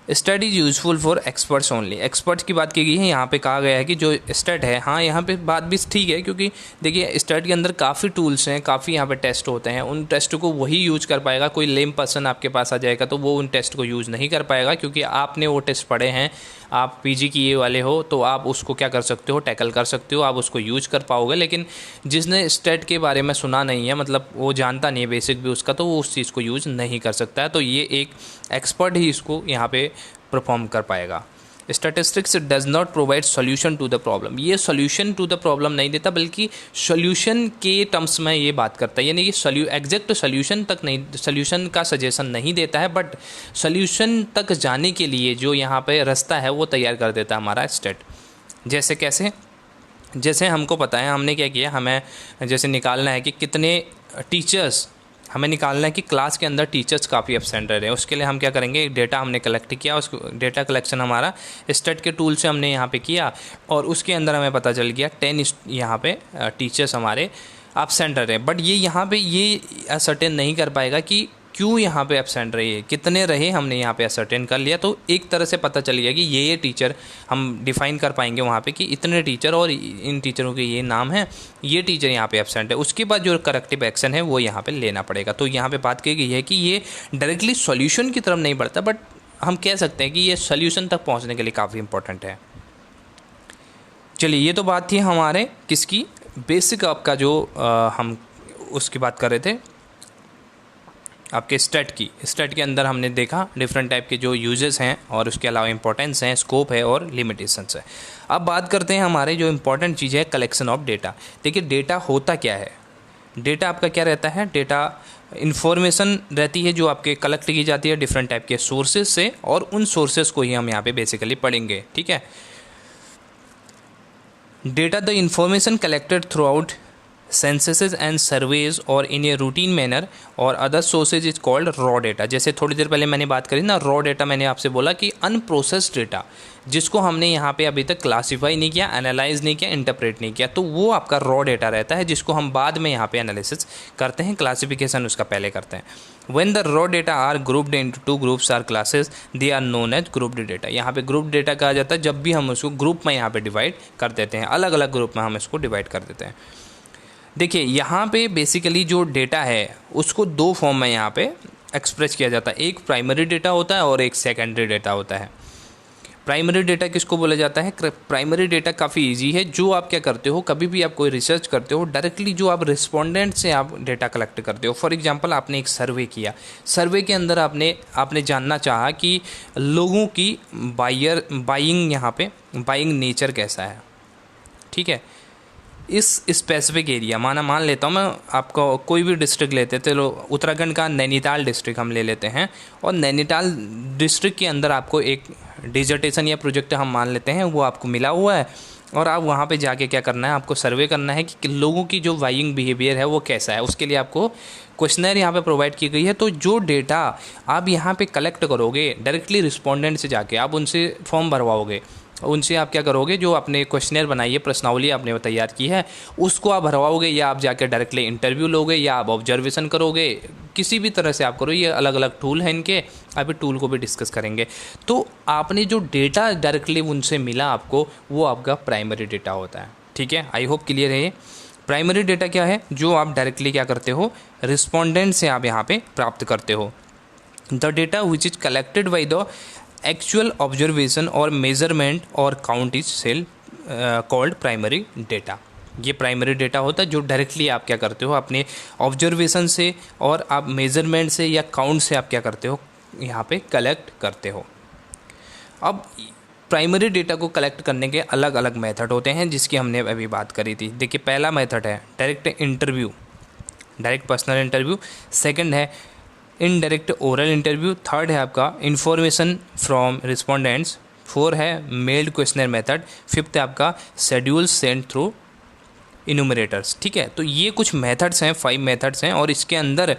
Stud is useful for experts only. Experts की बात की गई है, यहाँ पे कहा गया है कि जो स्टड है, हाँ यहाँ पे बात भी ठीक है, क्योंकि देखिए स्टड के अंदर काफ़ी टूल्स हैं, काफ़ी यहाँ पे टेस्ट होते हैं, उन टेस्ट को वही यूज कर पाएगा। कोई लेम पर्सन आपके पास आ जाएगा तो वो उन टेस्ट को यूज़ नहीं कर पाएगा, क्योंकि आपने वो टेस्ट पढ़े हैं, आप पीजी किए वाले हो, तो आप उसको क्या कर सकते हो, टैकल कर सकते हो, आप उसको यूज कर पाओगे। लेकिन जिसने स्टड के बारे में सुना नहीं है, मतलब वो जानता नहीं है बेसिक भी उसका, तो वो उस चीज़ को यूज़ नहीं कर सकता है। तो ये एक एक्सपर्ट ही इसको यहाँ पे परफॉर्म कर पाएगा। Statistics does not provide solution to the problem. ये सॉल्यूशन टू द प्रॉब्लम नहीं देता, बल्कि सॉल्यूशन के टर्म्स में ये बात करता है, यानी कि एग्जैक्ट सॉल्यूशन तक नहीं, सॉल्यूशन का सजेशन नहीं देता है, बट सॉल्यूशन तक जाने के लिए जो यहाँ पे रास्ता है वो तैयार कर देता है हमारा स्टेट। जैसे कैसे, जैसे हमको पता है, हमने क्या किया, हमें जैसे निकालना है कि कितने टीचर्स, हमें निकालना है कि क्लास के अंदर टीचर्स काफ़ी एब्सेंट रह रहे हैं। उसके लिए हम क्या करेंगे, डेटा हमने कलेक्ट किया, उस डेटा कलेक्शन हमारा स्टड के टूल से हमने यहाँ पे किया, और उसके अंदर हमें पता चल गया 10 यहाँ पे टीचर्स हमारे एब्सेंट रह रहे हैं। बट ये यहाँ पे ये असर्टेन नहीं कर पाएगा कि क्यों यहाँ पे एब्सेंट रही है, कितने रहे, हमने यहाँ पे असर्टेन कर लिया, तो एक तरह से पता चल गया कि ये टीचर हम डिफ़ाइन कर पाएंगे वहाँ पे कि इतने टीचर और इन टीचरों के ये नाम हैं, ये टीचर यहाँ पे एब्सेंट है। उसके बाद जो करेक्टिव एक्शन है वो यहाँ पे लेना पड़ेगा। तो यहाँ पे बात की गई है कि ये डायरेक्टली सॉल्यूशन की तरफ नहीं बढ़ता, बट हम कह सकते हैं कि ये सॉल्यूशन तक पहुँचने के लिए काफ़ी इंपॉर्टेंट है। चलिए, ये तो बात थी हमारे किसकी, बेसिक आपका जो हम उसकी बात कर रहे थे आपके स्टैट की। स्टैट के अंदर हमने देखा डिफरेंट टाइप के जो यूजेस हैं, और उसके अलावा इंपॉर्टेंस हैं, स्कोप है और लिमिटेशंस है। अब बात करते हैं हमारे जो इंपॉर्टेंट चीज़ है, कलेक्शन ऑफ डेटा। देखिए डेटा होता क्या है, डेटा आपका क्या रहता है, डेटा इन्फॉर्मेशन रहती है जो आपके कलेक्ट की जाती है डिफरेंट टाइप के सोर्सेज से, और उन सोर्सेज को ही हम यहाँ पे बेसिकली पढ़ेंगे। ठीक है, data the information collected through out censuses and surveys or in a routine manner और other sources is called raw data। जैसे थोड़ी देर पहले मैंने बात करी ना, रॉ डेटा मैंने आपसे बोला कि अनप्रोसेस्ड डेटा, जिसको हमने यहाँ पे अभी तक क्लासीफाई नहीं किया, एनालाइज नहीं किया, इंटरप्रेट नहीं किया, तो वो आपका रॉ डेटा रहता है, जिसको हम बाद में यहाँ पे एनालिसिस करते हैं, क्लासिफिकेशन उसका पहले करते हैं। When the raw data are grouped into two groups or classes, they are known as grouped data। यहाँ पे ग्रुप डेटा कहा जाता है जब भी हम उसको ग्रुप में यहाँ पे डिवाइड कर देते हैं, अलग अलग ग्रुप में हम इसको डिवाइड कर देते हैं। देखिए यहाँ पे बेसिकली जो डेटा है उसको दो फॉर्म में यहाँ पे एक्सप्रेस किया जाता है, एक प्राइमरी डेटा होता है और एक सेकेंडरी डेटा होता है। प्राइमरी डेटा किसको बोला जाता है, प्राइमरी डेटा काफ़ी इजी है, जो आप क्या करते हो, कभी भी आप कोई रिसर्च करते हो, डायरेक्टली जो आप रिस्पोंडेंट से आप डेटा कलेक्ट करते हो। फॉर एग्जांपल आपने एक सर्वे किया, सर्वे के अंदर आपने जानना चाहा कि लोगों की बाइंग यहाँ पे बाइंग नेचर कैसा है। ठीक है, इस स्पेसिफिक एरिया, मान लेता हूँ मैं, आपको कोई भी डिस्ट्रिक्ट लेते हैं, चलो उत्तराखंड का नैनीताल डिस्ट्रिक्ट हम ले लेते हैं, और नैनीताल डिस्ट्रिक्ट के अंदर आपको एक डिजर्टेशन या प्रोजेक्ट हम मान लेते हैं वो आपको मिला हुआ है, और आप वहाँ पे जाके क्या करना है, आपको सर्वे करना है कि लोगों की जो बाइंग बिहेवियर है वो कैसा है। उसके लिए आपको क्वेश्चनर यहाँ पे प्रोवाइड की गई है। तो जो डेटा आप यहाँ पे कलेक्ट करोगे डायरेक्टली रिस्पोंडेंट से जाके, आप उनसे फॉर्म भरवाओगे, उनसे आप क्या करोगे, जो आपने क्वेश्चनर बनाई है, प्रश्नावली आपने तैयार की है, उसको आप भरवाओगे, या आप जाके डायरेक्टली इंटरव्यू लोगे, या आप ऑब्जर्वेशन करोगे, किसी भी तरह से आप करो। ये अलग अलग टूल हैं इनके, अभी टूल को भी डिस्कस करेंगे। तो आपने जो डेटा डायरेक्टली उनसे मिला आपको, वो आपका प्राइमरी डेटा होता है। ठीक है, आई होप क्लियर है। प्राइमरी डेटा क्या है, जो आप डायरेक्टली क्या करते हो, रिस्पोंडेंट से आप यहाँ पे प्राप्त करते हो। The data which is collected by the actual observation और मेजरमेंट और count is sell called primary data. ये प्राइमरी डेटा होता है जो डायरेक्टली आप क्या करते हो, अपने ऑब्जर्वेशन से और आप मेजरमेंट से या काउंट से आप क्या करते हो, यहाँ पे कलेक्ट करते हो। अब प्राइमरी डेटा को कलेक्ट करने के अलग अलग मेथड होते हैं, जिसकी हमने अभी बात करी थी। देखिए पहला मेथड है direct interview, direct personal interview. Second है इनडायरेक्ट ओरल इंटरव्यू। थर्ड है आपका इंफॉर्मेशन फ्रॉम रिस्पोंडेंट्स। फोर है मेल्ड क्वेश्चनर मेथड। फिफ्थ है आपका शेड्यूल सेंड थ्रू इन्यूमरेटर्स। ठीक है, तो ये कुछ मेथड्स हैं, 5 मेथड्स हैं, और इसके अंदर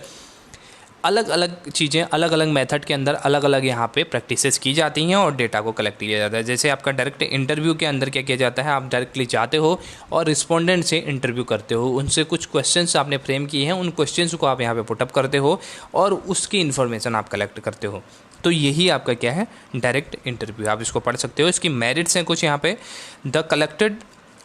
अलग अलग चीज़ें, अलग अलग मेथड के अंदर अलग अलग यहाँ पे प्रैक्टिसेस की जाती हैं और डेटा को कलेक्ट किया जाता है। जैसे आपका डायरेक्ट इंटरव्यू के अंदर क्या किया जाता है, आप डायरेक्टली जाते हो और रिस्पोंडेंट से इंटरव्यू करते हो, उनसे कुछ क्वेश्चंस आपने फ्रेम किए हैं, उन क्वेश्चंस को आप यहाँ पे पुटअप करते हो और उसकी इन्फॉर्मेशन आप कलेक्ट करते हो। तो यही आपका क्या है, डायरेक्ट इंटरव्यू। आप इसको पढ़ सकते हो। इसकी मेरिट्स हैं कुछ यहाँ पे। The collected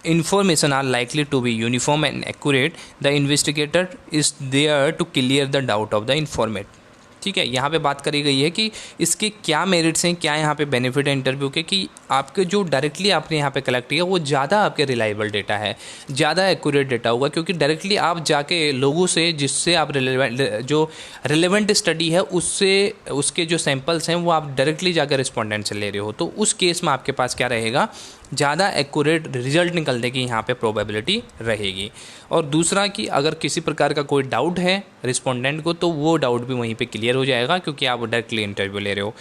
information are likely to be uniform and accurate. The investigator is there to clear the doubt of the informant. ठीक है, यहाँ पे बात करी गई है कि इसके क्या मेरिट्स हैं, क्या यहाँ पे बेनिफिट है इंटरव्यू के, कि आपके जो डायरेक्टली आपने यहाँ पे कलेक्ट किया वो ज़्यादा आपके रिलायबल डेटा है, ज़्यादा एक्यूरेट डेटा होगा, क्योंकि डायरेक्टली आप जाके लोगों से, जिससे आप जो रिलेवेंट स्टडी है उससे, उसके जो सैंपल्स हैं वो आप डायरेक्टली जाकर रिस्पोंडेंट से ले रहे हो, तो उस केस में आपके पास क्या रहेगा, ज़्यादा एक्यूरेट रिजल्ट निकलने की यहाँ पे प्रोबेबिलिटी रहेगी। और दूसरा कि अगर किसी प्रकार का कोई डाउट है रिस्पोंडेंट को, तो वो डाउट भी वहीं पे क्लियर हो जाएगा, क्योंकि आप डायरेक्टली इंटरव्यू ले रहे हो।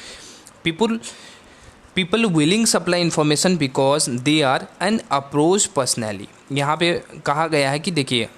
People willing supply information because they are an approach personally. यहाँ पे कहा गया है कि देखिए,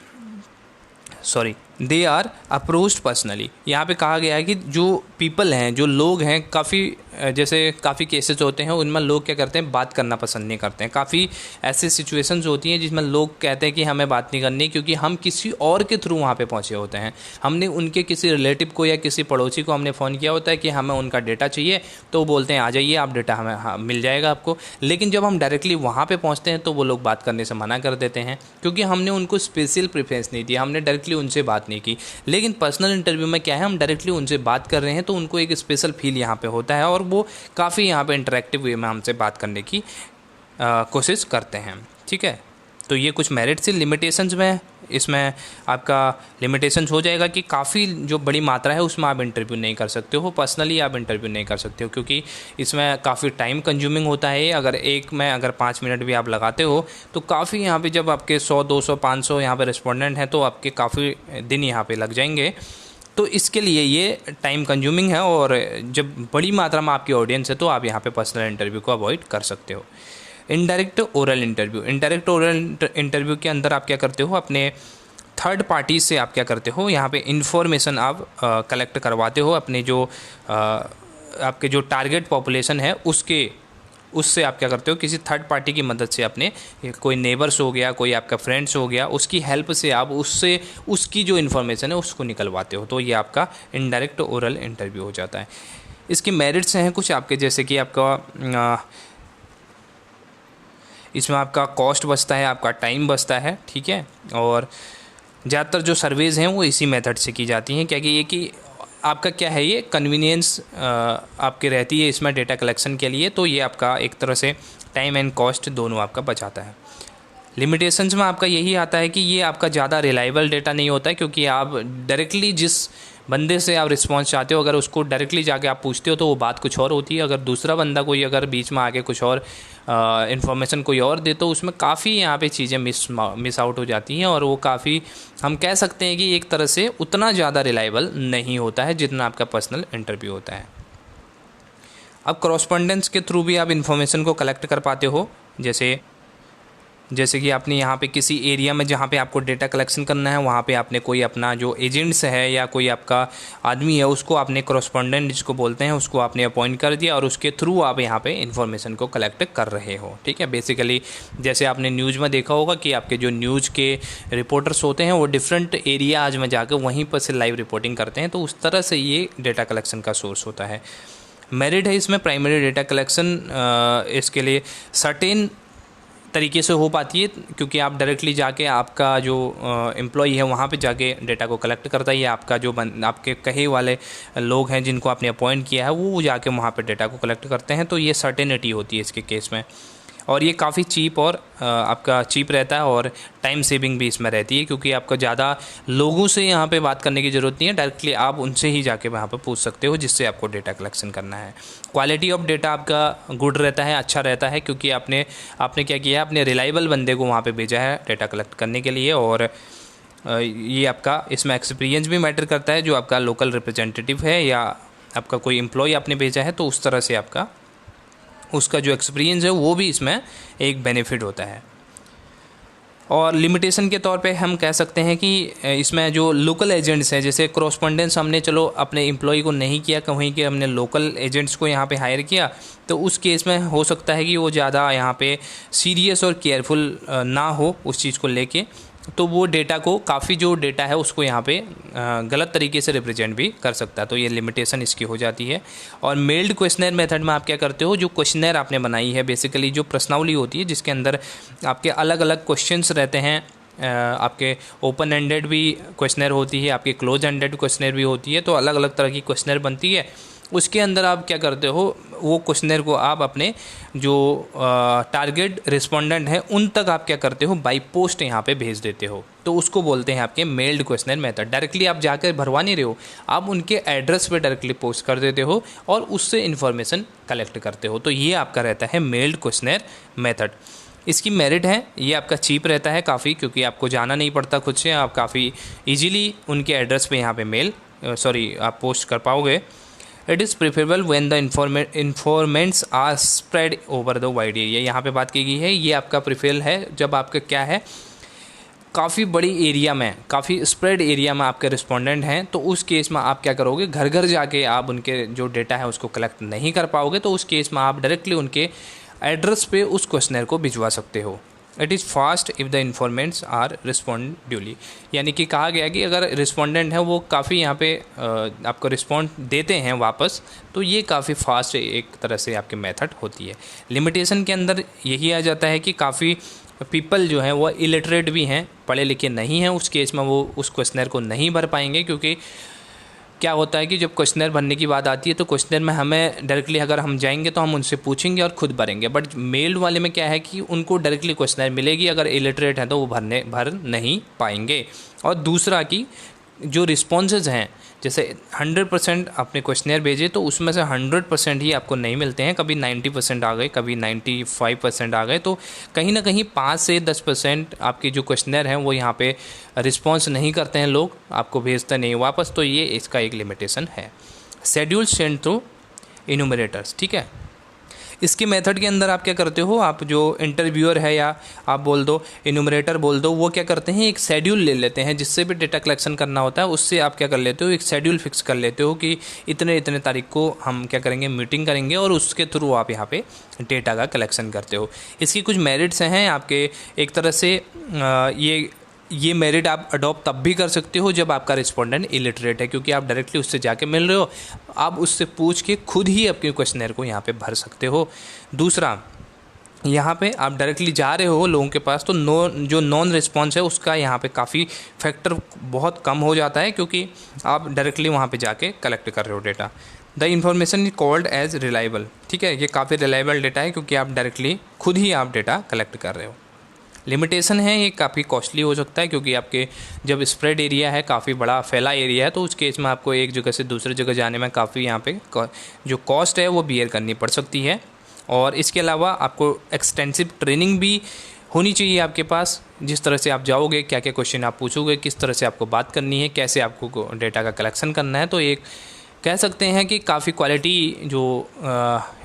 दे आर अप्रोच्ड पर्सनली। यहाँ पे कहा गया है कि जो पीपल हैं, जो लोग हैं, काफ़ी केसेस होते हैं उनमें लोग क्या करते हैं, बात करना पसंद नहीं करते हैं। काफ़ी ऐसी सिचुएशंस होती हैं जिसमें लोग कहते हैं कि हमें बात नहीं करनी, क्योंकि हम किसी और के थ्रू वहाँ पे पहुँचे होते हैं। हमने उनके किसी रिलेटिव को या किसी पड़ोसी को हमने फ़ोन किया होता है कि हमें उनका डेटा चाहिए, तो वो बोलते हैं आ जाइए, आप डेटा हमें मिल जाएगा आपको। लेकिन जब हम डायरेक्टली वहाँ पर पहुँचते हैं तो वो लोग बात करने से मना कर देते हैं, क्योंकि हमने उनको स्पेशल प्रेफरेंस नहीं दिया, हमने डायरेक्टली उनसे बात नहीं की। लेकिन पर्सनल इंटरव्यू में क्या है, हम डायरेक्टली उनसे बात कर रहे हैं, तो उनको एक स्पेशल फील यहाँ पे होता है और वो काफ़ी यहाँ पे इंटरेक्टिव वे में हमसे बात करने की कोशिश करते हैं। ठीक है, तो ये कुछ मेरिट से। लिमिटेशंस में, इसमें आपका लिमिटेशंस हो जाएगा कि काफ़ी जो बड़ी मात्रा है उसमें आप इंटरव्यू नहीं कर सकते हो, पर्सनली आप इंटरव्यू नहीं कर सकते हो, क्योंकि इसमें काफ़ी टाइम कंज्यूमिंग होता है। अगर 5 मिनट भी आप लगाते हो तो काफ़ी यहाँ पे, जब आपके 100, 200, 500 यहाँ पे रिस्पोंडेंट हैं तो आपके काफ़ी दिन यहाँ पे लग जाएंगे। तो इसके लिए ये टाइम कंज्यूमिंग है, और जब बड़ी मात्रा में आपकी ऑडियंस है तो आप यहाँ पे पर्सनल इंटरव्यू को अवॉइड कर सकते हो। Indirect oral interview. Indirect oral interview के अंदर आप क्या करते हो, अपने थर्ड पार्टी से आप क्या करते हो, यहाँ पे इंफॉर्मेशन आप कलेक्ट करवाते हो, अपने जो आपके जो टारगेट पॉपुलेशन है उससे आप क्या करते हो, किसी थर्ड पार्टी की मदद से, अपने कोई नेबर्स हो गया, कोई आपका फ्रेंड्स हो गया, उसकी हेल्प से आप उससे उसकी जो इन्फॉर्मेशन है उसको निकलवाते हो। तो ये आपका इनडायरेक्ट ओरल इंटरव्यू हो जाता है। इसके मेरिट्स हैं कुछ आपके, जैसे कि आपका इसमें आपका कॉस्ट बचता है, आपका टाइम बचता है। ठीक है, और ज़्यादातर जो सर्वेज़ हैं वो इसी मेथड से की जाती हैं, क्या कि ये कि आपका क्या है, ये कन्वीनियंस आपकी रहती है इसमें डेटा कलेक्शन के लिए, तो ये आपका एक तरह से टाइम एंड कॉस्ट दोनों आपका बचाता है। लिमिटेशंस में आपका यही आता है कि ये आपका ज़्यादा रिलायबल डेटा नहीं होता है, क्योंकि आप डायरेक्टली जिस बंदे से आप रिस्पांस चाहते हो, अगर उसको डायरेक्टली जाके आप पूछते हो तो वो बात कुछ और होती है। अगर दूसरा बंदा कोई अगर बीच में आके कुछ और इन्फॉर्मेशन कोई और दे, तो उसमें काफ़ी यहाँ पे चीज़ें मिस आउट हो जाती हैं, और वो काफ़ी, हम कह सकते हैं कि एक तरह से उतना ज़्यादा रिलायबल नहीं होता है जितना आपका पर्सनल इंटरव्यू होता है। अब कॉरस्पॉन्डेंस के थ्रू भी आप इन्फॉर्मेशन को कलेक्ट कर पाते हो, जैसे कि आपने यहाँ पे किसी एरिया में जहाँ पे आपको डेटा कलेक्शन करना है, वहाँ पे आपने कोई अपना जो एजेंट्स है या कोई आपका आदमी है, उसको आपने कॉरस्पॉन्डेंट जिसको बोलते हैं, उसको आपने अपॉइंट कर दिया, और उसके थ्रू आप यहाँ पे इन्फॉर्मेशन को कलेक्ट कर रहे हो। ठीक है, बेसिकली जैसे आपने न्यूज़ में देखा होगा कि आपके जो न्यूज़ के रिपोर्टर्स होते हैं वो डिफरेंट एरियाज में जाकर वहीं पर से लाइव रिपोर्टिंग करते हैं, तो उस तरह से ये डेटा कलेक्शन का सोर्स होता है। मेरिट है इसमें प्राइमरी डेटा कलेक्शन, इसके लिए सर्टेन तरीके से हो पाती है, क्योंकि आप डायरेक्टली जाके आपका जो एम्प्लॉई है वहाँ पे जाके डेटा को कलेक्ट करता है, या आपका जो आपके कहे वाले लोग हैं जिनको आपने अपॉइंट किया है वो जाके वहाँ पे डेटा को कलेक्ट करते हैं, तो ये सर्टेनिटी होती है इसके केस में। और ये काफ़ी चीप और आपका चीप रहता है, और टाइम सेविंग भी इसमें रहती है, क्योंकि आपको ज़्यादा लोगों से यहाँ पे बात करने की ज़रूरत नहीं है, डायरेक्टली आप उनसे ही जाके वहाँ पे पूछ सकते हो जिससे आपको डेटा कलेक्शन करना है। क्वालिटी ऑफ डेटा आपका गुड रहता है, अच्छा रहता है, क्योंकि आपने क्या किया है, अपने रिलायबल बंदे को वहाँ पर भेजा है डेटा कलेक्ट करने के लिए। और ये आपका इसमें एक्सपीरियंस भी मैटर करता है, जो आपका लोकल रिप्रेजेंटेटिव है या आपका कोई एम्प्लॉय आपने भेजा है, तो उस तरह से आपका उसका जो एक्सपीरियंस है वो भी इसमें एक बेनिफिट होता है। और लिमिटेशन के तौर पे हम कह सकते हैं कि इसमें जो लोकल एजेंट्स हैं, जैसे कॉरस्पॉन्डेंस हमने चलो अपने एम्प्लॉय को नहीं किया, कहीं के हमने लोकल एजेंट्स को यहाँ पे हायर किया, तो उस केस में हो सकता है कि वो ज़्यादा यहाँ पे सीरियस और केयरफुल ना हो उस चीज़ को लेके, तो वो डेटा को काफ़ी जो डेटा है उसको यहाँ पे गलत तरीके से रिप्रेजेंट भी कर सकता है, तो ये लिमिटेशन इसकी हो जाती है। और मेल्ड क्वेश्चनर मेथड में आप क्या करते हो, जो क्वेश्चनर आपने बनाई है, बेसिकली जो प्रश्नावली होती है जिसके अंदर आपके अलग अलग क्वेश्चंस रहते हैं, आपके ओपन एंडेड भी क्वेश्चनर होती है, आपके क्लोज एंडेड क्वेश्चनर भी होती है, तो अलग अलग तरह की क्वेश्चनर बनती है। उसके अंदर आप क्या करते हो, वो क्वेश्चनर को आप अपने जो टारगेट रिस्पोंडेंट हैं उन तक आप क्या करते हो, बाई पोस्ट यहाँ पे भेज देते हो, तो उसको बोलते हैं आपके मेल्ड क्वेश्चनर मेथड। डायरेक्टली आप जाकर भरवा नहीं रहे हो, आप उनके एड्रेस पे डायरेक्टली पोस्ट कर देते हो और उससे इन्फॉर्मेशन कलेक्ट करते हो, तो ये आपका रहता है मेल्ड क्वेश्चनर मेथड। इसकी मेरिट है, ये आपका चीप रहता है काफ़ी, क्योंकि आपको जाना नहीं पड़ता खुद से, आप काफ़ी ईजिली उनके एड्रेस पे यहाँ पे आप पोस्ट कर पाओगे। It is preferable when the informants are spread over the wide area, यहाँ पे बात की गई है, ये आपका प्रिफरेबल है जब आपका क्या है, काफ़ी बड़ी एरिया में, काफ़ी स्प्रेड एरिया में आपके रिस्पोंडेंट हैं, तो उस केस में आप क्या करोगे, घर घर जाके आप उनके जो डेटा है उसको कलेक्ट नहीं कर पाओगे, तो उस केस में आप डायरेक्टली उनके एड्रेस पे उस क्वेश्चनर को भिजवा सकते हो। It is fast if the informants are respond duly, यानी कि कहा गया कि अगर रिस्पोंडेंट है वो काफ़ी यहाँ पे आपको रिस्पॉन्ड देते हैं वापस, तो ये काफ़ी फास्ट एक तरह से आपकी मेथड होती है। लिमिटेशन के अंदर यही आ जाता है कि काफ़ी पीपल जो हैं वो इलिटरेट भी हैं, पढ़े लिखे नहीं हैं, उस केस में वो उस क्वेश्चनर को नहीं भर पाएंगे, क्योंकि क्या होता है कि जब क्वेश्चनर भरने की बात आती है तो क्वेश्चनर में हमें डायरेक्टली अगर हम जाएंगे तो हम उनसे पूछेंगे और खुद भरेंगे, बट मेल वाले में क्या है कि उनको डायरेक्टली क्वेश्चनर मिलेगी, अगर इलिटरेट हैं तो वो भर नहीं पाएंगे। और दूसरा कि जो रिस्पॉन्सेज हैं, जैसे 100% आपने क्वेश्चनर भेजे तो उसमें से 100% ही आपको नहीं मिलते हैं, कभी 90% आ गए, कभी 95% आ गए, तो कहीं ना कहीं 5 से 10% आपके जो क्वेश्चनर हैं वो यहाँ पे रिस्पॉन्स नहीं करते हैं, लोग आपको भेजते नहीं वापस, तो ये इसका एक लिमिटेशन है। शेड्यूल सेंड थ्रू इन्यूमरेटर्स, ठीक है। इसके मेथड के अंदर आप क्या करते हो, आप जो इंटरव्यूअर है या आप बोल दो इन्यूमरेटर बोल दो, वो क्या करते हैं, एक शेड्यूल ले लेते हैं, जिससे भी डेटा कलेक्शन करना होता है उससे आप क्या कर लेते हो, एक शेड्यूल फिक्स कर लेते हो कि इतने इतने तारीख को हम क्या करेंगे, मीटिंग करेंगे, और उसके थ्रू आप यहाँ पे डेटा का कलेक्शन करते हो। इसकी कुछ मेरिट्स हैं आपके, एक तरह से ये मेरिट आप अडॉप्ट तब भी कर सकते हो जब आपका रिस्पोंडेंट इलिटरेट है, क्योंकि आप डायरेक्टली उससे जाके मिल रहे हो, आप उससे पूछ के खुद ही अपने क्वेश्चनर को यहाँ पे भर सकते हो। दूसरा, यहाँ पे आप डायरेक्टली जा रहे हो लोगों के पास, तो जो नॉन रिस्पॉन्स है उसका यहाँ पे काफ़ी फैक्टर बहुत कम हो जाता है, क्योंकि आप डायरेक्टली वहाँ पे जाके कलेक्ट कर रहे हो data. The information is called as reliable, ठीक है, ये काफ़ी रिलायबल डेटा है क्योंकि आप डायरेक्टली खुद ही आप डेटा कलेक्ट कर रहे हो। लिमिटेशन है, ये काफ़ी कॉस्टली हो सकता है, क्योंकि आपके जब स्प्रेड एरिया है, काफ़ी बड़ा फैला एरिया है, तो उस केस में आपको एक जगह से दूसरी जगह जाने में काफ़ी यहाँ पे जो कॉस्ट है वो बियर करनी पड़ सकती है। और इसके अलावा आपको एक्सटेंसिव ट्रेनिंग भी होनी चाहिए आपके पास, जिस तरह से आप जाओगे, क्या क्या क्वेश्चन आप पूछोगे, किस तरह से आपको बात करनी है, कैसे आपको डेटा का कलेक्शन करना है, तो एक कह सकते हैं कि काफ़ी क्वालिटी जो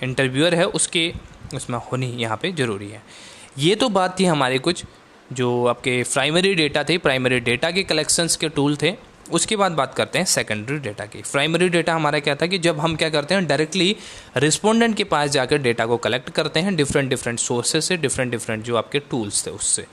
इंटरव्यूअर है उसमें होनी यहाँ पे ज़रूरी है। ये तो बात थी हमारे कुछ जो आपके प्राइमरी डेटा थे, प्राइमरी डेटा के कलेक्शंस के टूल थे। उसके बाद बात करते हैं सेकेंडरी डेटा की। प्राइमरी डेटा हमारा क्या था कि जब हम क्या करते हैं, डायरेक्टली रिस्पोंडेंट के पास जाकर डेटा को कलेक्ट करते हैं डिफरेंट सोर्सेज से, डिफरेंट जो आपके टूल्स थे उससे।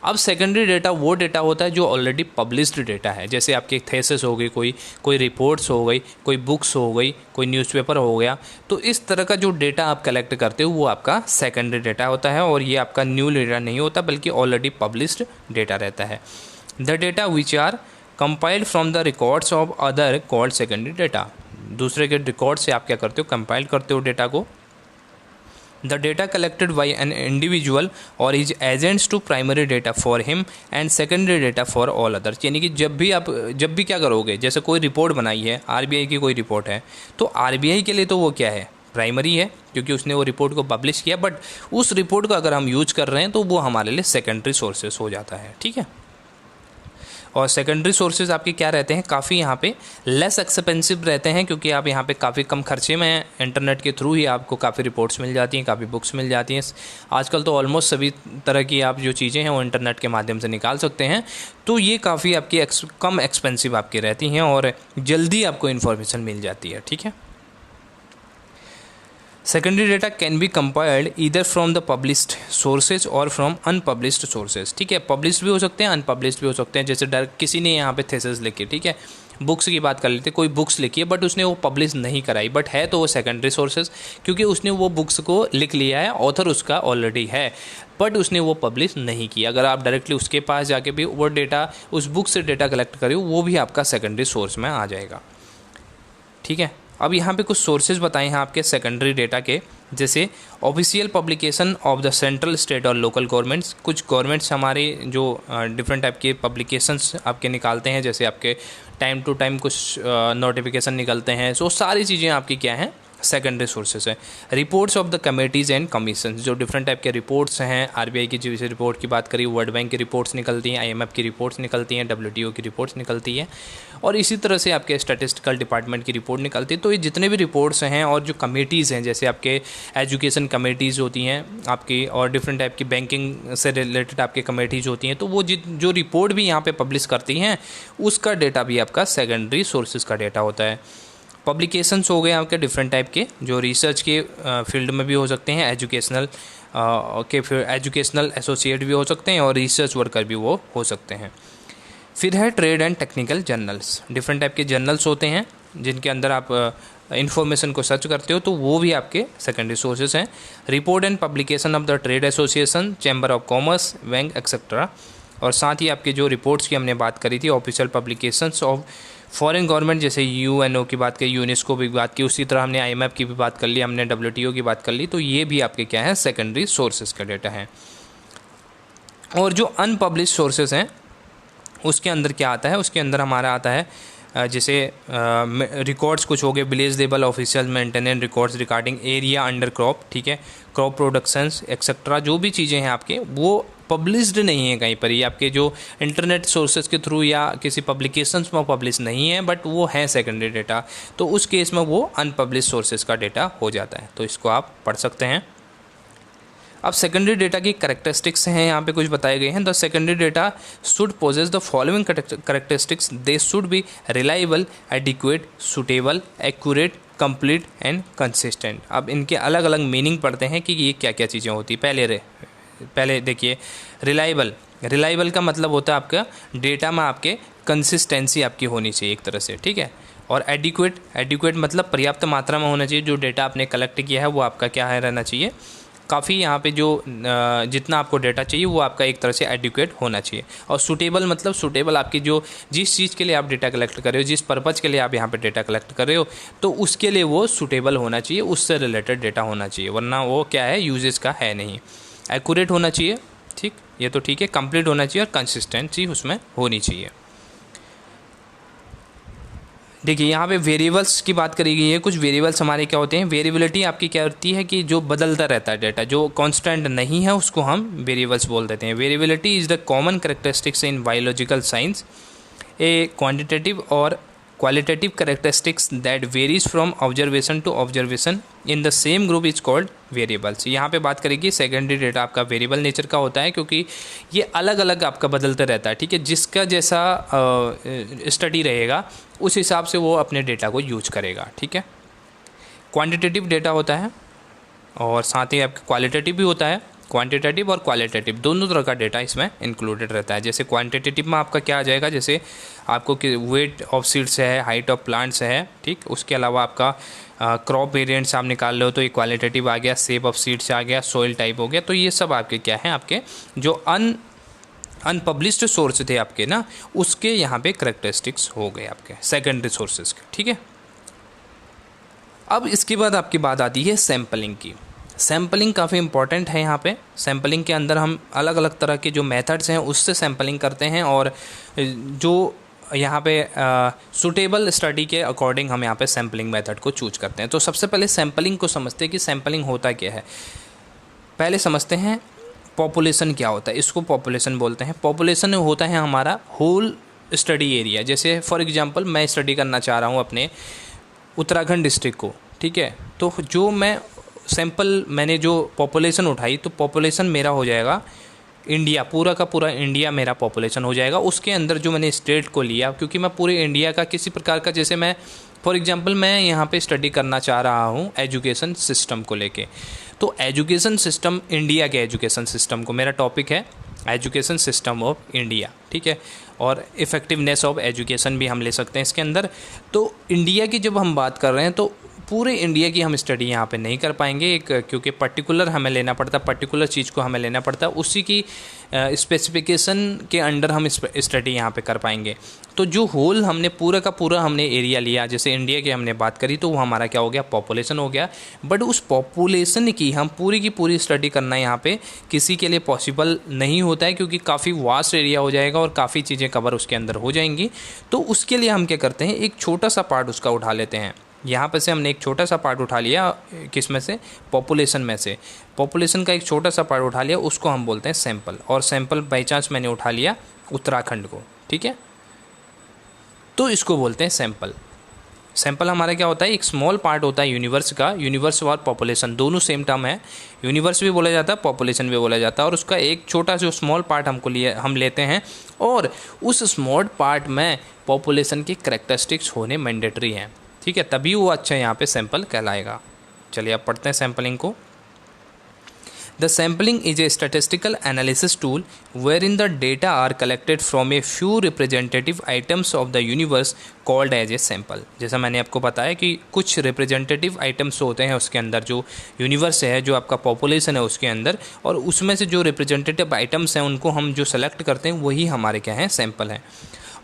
अब सेकेंडरी डेटा वो डेटा होता है जो ऑलरेडी पब्लिश्ड डेटा है, जैसे आपकी थेसिस हो गई, कोई रिपोर्ट्स हो गई, कोई बुक्स हो गई, कोई न्यूज़पेपर हो गया, तो इस तरह का जो डेटा आप कलेक्ट करते हो वो आपका सेकेंडरी डेटा होता है, और ये आपका न्यू डेटा नहीं होता बल्कि ऑलरेडी पब्लिश्ड डेटा रहता है। The data which are compiled from the records of other called secondary data, दूसरे के रिकॉर्ड से आप क्या करते हो, कंपाइल करते हो डेटा को। The data collected by an individual or his agents to primary data for him and secondary data for all others, यानी कि जब भी क्या करोगे, जैसे कोई रिपोर्ट बनाई है, आरबीआई की कोई रिपोर्ट है, तो आरबीआई के लिए तो वो क्या है, प्राइमरी है, क्योंकि उसने वो रिपोर्ट को पब्लिश किया, बट उस रिपोर्ट को अगर हम यूज कर रहे हैं तो वो हमारे लिए सेकेंडरी सोर्सेस हो जाता है, ठीक है। और सेकेंडरी सोर्सेज आपके क्या रहते हैं, काफ़ी यहाँ पे लेस एक्सपेंसिव रहते हैं, क्योंकि आप यहाँ पे काफ़ी कम खर्चे में इंटरनेट के थ्रू ही आपको काफ़ी रिपोर्ट्स मिल जाती हैं, काफ़ी बुक्स मिल जाती हैं। आजकल तो ऑलमोस्ट सभी तरह की आप जो चीज़ें हैं वो इंटरनेट के माध्यम से निकाल सकते हैं, तो ये काफ़ी आपकी कम एक्सपेंसिव आपकी रहती हैं और जल्दी आपको इन्फॉर्मेशन मिल जाती है, ठीक है। Secondary data can be compiled either from the published sources और फ्रॉम अनपब्लिश्ड सोर्सेज। ठीक है, पब्लिश्ड भी हो सकते हैं, अनपब्लिश्ड भी हो सकते हैं। जैसे डायरेक्ट किसी ने यहाँ पे थेसिस लिखी, ठीक है, बुक्स की बात कर लेते, कोई बुक्स लिखी है बट उसने वो पब्लिश नहीं कराई, बट है तो वो सेकेंडरी सोर्सेज, क्योंकि उसने वो बुक्स को लिख लिया है, ऑथर उसका ऑलरेडी है, बट उसने वो पब्लिश नहीं किया। अगर आप डायरेक्टली उसके पास जाके भी वो डेटा, उस बुक से डेटा कलेक्ट करें, वो भी आपका सेकेंडरी सोर्स में आ जाएगा। ठीक है, अब यहाँ पे कुछ सोर्सेज बताए हैं आपके सेकेंडरी डेटा के, जैसे official publication of the central, state और लोकल गवर्नमेंट्स। कुछ गवर्नमेंट्स हमारे जो डिफरेंट टाइप के पब्लिकेशंस आपके निकालते हैं, जैसे आपके टाइम टू टाइम कुछ नोटिफिकेशन निकलते हैं, सो सारी चीज़ें आपकी क्या हैं, सेकेंडरी सोर्सेज है। Reports of the committees and commission, जो डिफरेंट टाइप के रिपोर्ट्स हैं, आरबीआई की जैसे रिपोर्ट की बात करी, वर्ल्ड बैंक की रिपोर्ट्स निकलती हैं, आईएमएफ की रिपोर्ट्स निकलती हैं, डब्ल्यूटीओ की रिपोर्ट्स निकलती है, और इसी तरह से आपके स्टैटिस्टिकल डिपार्टमेंट की रिपोर्ट निकलती है। तो ये जितने भी रिपोर्ट्स हैं और जो कमेटीज़ हैं, जैसे आपके एजुकेशन कमेटीज़ होती हैं आपकी, और डिफरेंट टाइप की बैंकिंग से रिलेटेड आपकी कमेटीज़ होती हैं, तो वो जो रिपोर्ट भी यहाँ पे पब्लिश करती हैं, उसका डेटा भी आपका सेकेंडरी सोर्सेज का डेटा होता है। पब्लिकेशंस हो गए आपके डिफरेंट टाइप के, जो रिसर्च के फील्ड में भी हो सकते हैं, एजुकेशनल फिर एजुकेशनल एसोसिएट भी हो सकते हैं, और रिसर्च वर्कर भी वो हो सकते हैं। फिर है trade and technical journals, different type के जर्नल्स होते हैं जिनके अंदर आप इन्फॉर्मेशन को सर्च करते हो, तो वो भी आपके सेकेंडरी सोर्सेज हैं। Report and publication of the trade association, chamber of commerce, bank etcetera. और साथ ही आपके जो रिपोर्ट्स की हमने बात करी थी, official publications of foreign government, जैसे यूएनओ की बात करी, यूनेस्को की बात की, उसी तरह हमने आईएमएफ की भी बात कर ली, हमने डब्ल्यूटीओ की बात कर ली, तो ये भी आपके क्या है, सेकेंडरी सोर्सेज का डेटा है। और जो अनपब्लिश सोर्सेज हैं उसके अंदर क्या आता है, उसके अंदर हमारा आता है जैसे रिकॉर्ड्स कुछ हो गए, village level official maintenance records regarding area under crop, ठीक है, क्रॉप प्रोडक्शंस एक्सेट्रा, जो भी चीज़ें हैं आपके वो पब्लिश्ड नहीं है कहीं पर, ये आपके जो इंटरनेट सोर्सेज के थ्रू या किसी पब्लिकेशंस में पब्लिश नहीं है, बट वो है सेकेंडरी डेटा, तो उस केस में वो अनपब्लिश सोर्सेज का डेटा हो जाता है। तो इसको आप पढ़ सकते हैं। अब सेकेंडरी डेटा की कैरेक्टरिस्टिक्स हैं, यहाँ पे कुछ बताए गए हैं। The secondary data should possess the following characteristics, they should be reliable, adequate, suitable, accurate, complete and consistent. अब इनके अलग अलग मीनिंग पढ़ते हैं कि ये क्या क्या चीज़ें होती है। पहले देखिए, रिलायबल का मतलब होता है आपका डेटा में आपके कंसिस्टेंसी आपकी होनी चाहिए एक तरह से, ठीक है। और एडिक्वेट मतलब पर्याप्त मात्रा में होना चाहिए, जो डेटा आपने कलेक्ट किया है वो आपका क्या है, रहना चाहिए काफ़ी, यहाँ पे जो जितना आपको डेटा चाहिए वो आपका एक तरह से एडिक्वेट होना चाहिए। और सूटेबल मतलब सूटेबल आपकी जो जिस चीज़ के लिए आप डेटा कलेक्ट कर रहे हो, जिस पर्पज़ के लिए आप यहाँ पे डेटा कलेक्ट कर रहे हो, तो उसके लिए वो सूटेबल होना चाहिए, उससे रिलेटेड डेटा होना चाहिए, वरना वो क्या है, यूजेस का है नहीं। एक्यूरेट होना चाहिए, ठीक, ये तो ठीक है। कंप्लीट होना चाहिए और कंसिस्टेंसी उसमें होनी चाहिए। देखिए यहाँ पे वेरिएबल्स की बात करी गई है। कुछ वेरिएबल्स हमारे क्या होते हैं, वेरिएबिलिटी आपकी क्या होती है कि जो बदलता रहता है डेटा, जो कांस्टेंट नहीं है उसको हम वेरिएबल्स बोल देते हैं। Variability is the common characteristics in biological science, a quantitative और qualitative characteristics that varies from observation to observation in the same group is called variables. यहाँ पे बात करेगी सेकेंडरी डेटा आपका वेरिएबल नेचर का होता है, क्योंकि ये अलग अलग आपका बदलते रहता है, ठीक है। जिसका जैसा स्टडी रहेगा उस हिसाब से वो अपने डेटा को यूज करेगा, ठीक है। क्वांटिटेटिव डेटा होता है और साथ ही आपका क्वालिटेटिव भी होता है। क्वांटिटेटिव और क्वालिटेटिव दोनों तरह का डेटा इसमें इंक्लूडेड रहता है। जैसे क्वांटिटेटिव में आपका क्या आ जाएगा, जैसे आपको वेट ऑफ सीड्स है, हाइट ऑफ प्लांट्स है, ठीक। उसके अलावा आपका क्रॉप वेरिएंट्स आप निकाल लो तो ये क्वालिटेटिव आ गया, शेप ऑफ सीड्स आ गया, सॉइल टाइप हो गया। तो ये सब आपके क्या है, आपके जो अनपब्लिश्ड सोर्स थे आपके ना, उसके यहाँ पे करेक्टरिस्टिक्स हो गए आपके सेकेंडरी सोर्सेज के, ठीक है। अब इसके बाद आपकी बात आती है सैम्पलिंग की। सैम्पलिंग काफ़ी इंपॉर्टेंट है यहाँ पे। सैम्पलिंग के अंदर हम अलग अलग तरह के जो मेथड्स हैं उससे सैम्पलिंग करते हैं, और जो यहाँ पे सूटेबल स्टडी के अकॉर्डिंग हम यहाँ पे सैम्पलिंग मेथड को चूज करते हैं। तो सबसे पहले सैम्पलिंग को समझते हैं कि सैम्पलिंग होता क्या है। पहले समझते हैं पॉपुलेशन क्या होता है। इसको पॉपुलेशन बोलते हैं। पॉपुलेशन होता है हमारा होल स्टडी एरिया। जैसे फॉर एग्जांपल मैं स्टडी करना चाह रहा हूँ अपने उत्तराखंड डिस्ट्रिक्ट को, ठीक है। तो जो मैं सैंपल मैंने जो पॉपुलेशन उठाई, तो पॉपुलेशन मेरा हो जाएगा इंडिया, पूरा का पूरा इंडिया मेरा पॉपुलेशन हो जाएगा। उसके अंदर जो मैंने स्टेट को लिया, क्योंकि मैं पूरे इंडिया का किसी प्रकार का, जैसे मैं फॉर एग्जांपल मैं यहाँ पे स्टडी करना चाह रहा हूँ एजुकेशन सिस्टम को लेके, तो एजुकेशन सिस्टम, इंडिया के एजुकेशन सिस्टम को, मेरा टॉपिक है एजुकेशन सिस्टम ऑफ इंडिया, ठीक है, और इफ़ेक्टिवनेस ऑफ एजुकेशन भी हम ले सकते हैं इसके अंदर। तो इंडिया की जब हम बात कर रहे हैं तो पूरे इंडिया की हम स्टडी यहाँ पे नहीं कर पाएंगे, एक क्योंकि पर्टिकुलर हमें लेना पड़ता, पर्टिकुलर चीज़ को हमें लेना पड़ता, उसी की स्पेसिफिकेशन के अंडर हम स्टडी यहाँ पे कर पाएंगे। तो जो होल हमने पूरा का पूरा हमने एरिया लिया, जैसे इंडिया की हमने बात करी, तो वो हमारा क्या हो गया, पॉपुलेशन हो गया। बट उस पॉपुलेशन की हम पूरी की पूरी स्टडी करना यहाँ पे किसी के लिए पॉसिबल नहीं होता है, क्योंकि काफ़ी वास्ट एरिया हो जाएगा और काफ़ी चीज़ें कवर उसके अंदर हो जाएंगी। तो उसके लिए हम क्या करते हैं, एक छोटा सा पार्ट उसका उठा लेते हैं। यहाँ पे से हमने एक छोटा सा पार्ट उठा लिया, किस में से, पॉपुलेशन में से, पॉपुलेशन का एक छोटा सा पार्ट उठा लिया, उसको हम बोलते हैं सैंपल। और सैंपल बाई चांस मैंने उठा लिया उत्तराखंड को, ठीक है, तो इसको बोलते हैं सैंपल। सैंपल हमारा क्या होता है, एक स्मॉल पार्ट होता है यूनिवर्स का, यूनिवर्स और पॉपुलेशन दोनों सेम टर्म है, यूनिवर्स भी बोला जाता है, पॉपुलेशन भी बोला जाता है, और उसका एक छोटा जो स्मॉल पार्ट हम लेते हैं, और उस स्मॉल पार्ट में पॉपुलेशन की करैक्टरिस्टिक्स होने मैंडेटरी हैं, ठीक है, तभी वो अच्छा यहाँ पे सैंपल कहलाएगा। चलिए अब पढ़ते हैं सैंपलिंग को। The sampling is a statistical analysis tool wherein the data are collected from a few representative items of the universe called as a sample। जैसा मैंने आपको बताया कि कुछ रिप्रेजेंटेटिव आइटम्स होते हैं उसके अंदर, जो यूनिवर्स है, जो आपका पॉपुलेशन है उसके अंदर, और उसमें से जो रिप्रेजेंटेटिव आइटम्स हैं उनको हम जो सेलेक्ट करते हैं वही हमारे क्या हैं, सैंपल हैं।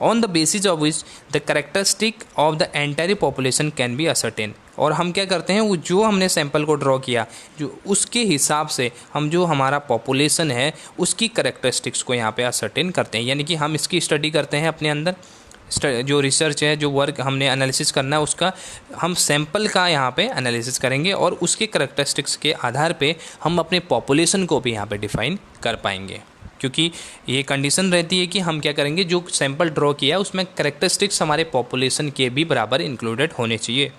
On the basis of which the characteristic of the entire population can be ascertained। और हम क्या करते हैं, वो जो हमने सैंपल को ड्रॉ किया, जो उसके हिसाब से हम जो हमारा पॉपुलेशन है उसकी करेक्टरिस्टिक्स को यहाँ पे असर्टेन करते हैं, यानी कि हम इसकी स्टडी करते हैं अपने अंदर। जो रिसर्च है, जो वर्क हमने एनालिसिस करना है, उसका हम सैंपल का यहाँ पे एनालिसिस करेंगे, और उसके करेक्टरिस्टिक्स के आधार पे हम अपने पॉपुलेशन को भी यहाँ पे डिफ़ाइन कर पाएंगे। क्योंकि ये कंडीशन रहती है कि हम क्या करेंगे, जो सैंपल ड्रॉ किया है उसमें करेक्टरिस्टिक्स हमारे पॉपुलेशन के भी बराबर इंक्लूडेड होने चाहिए।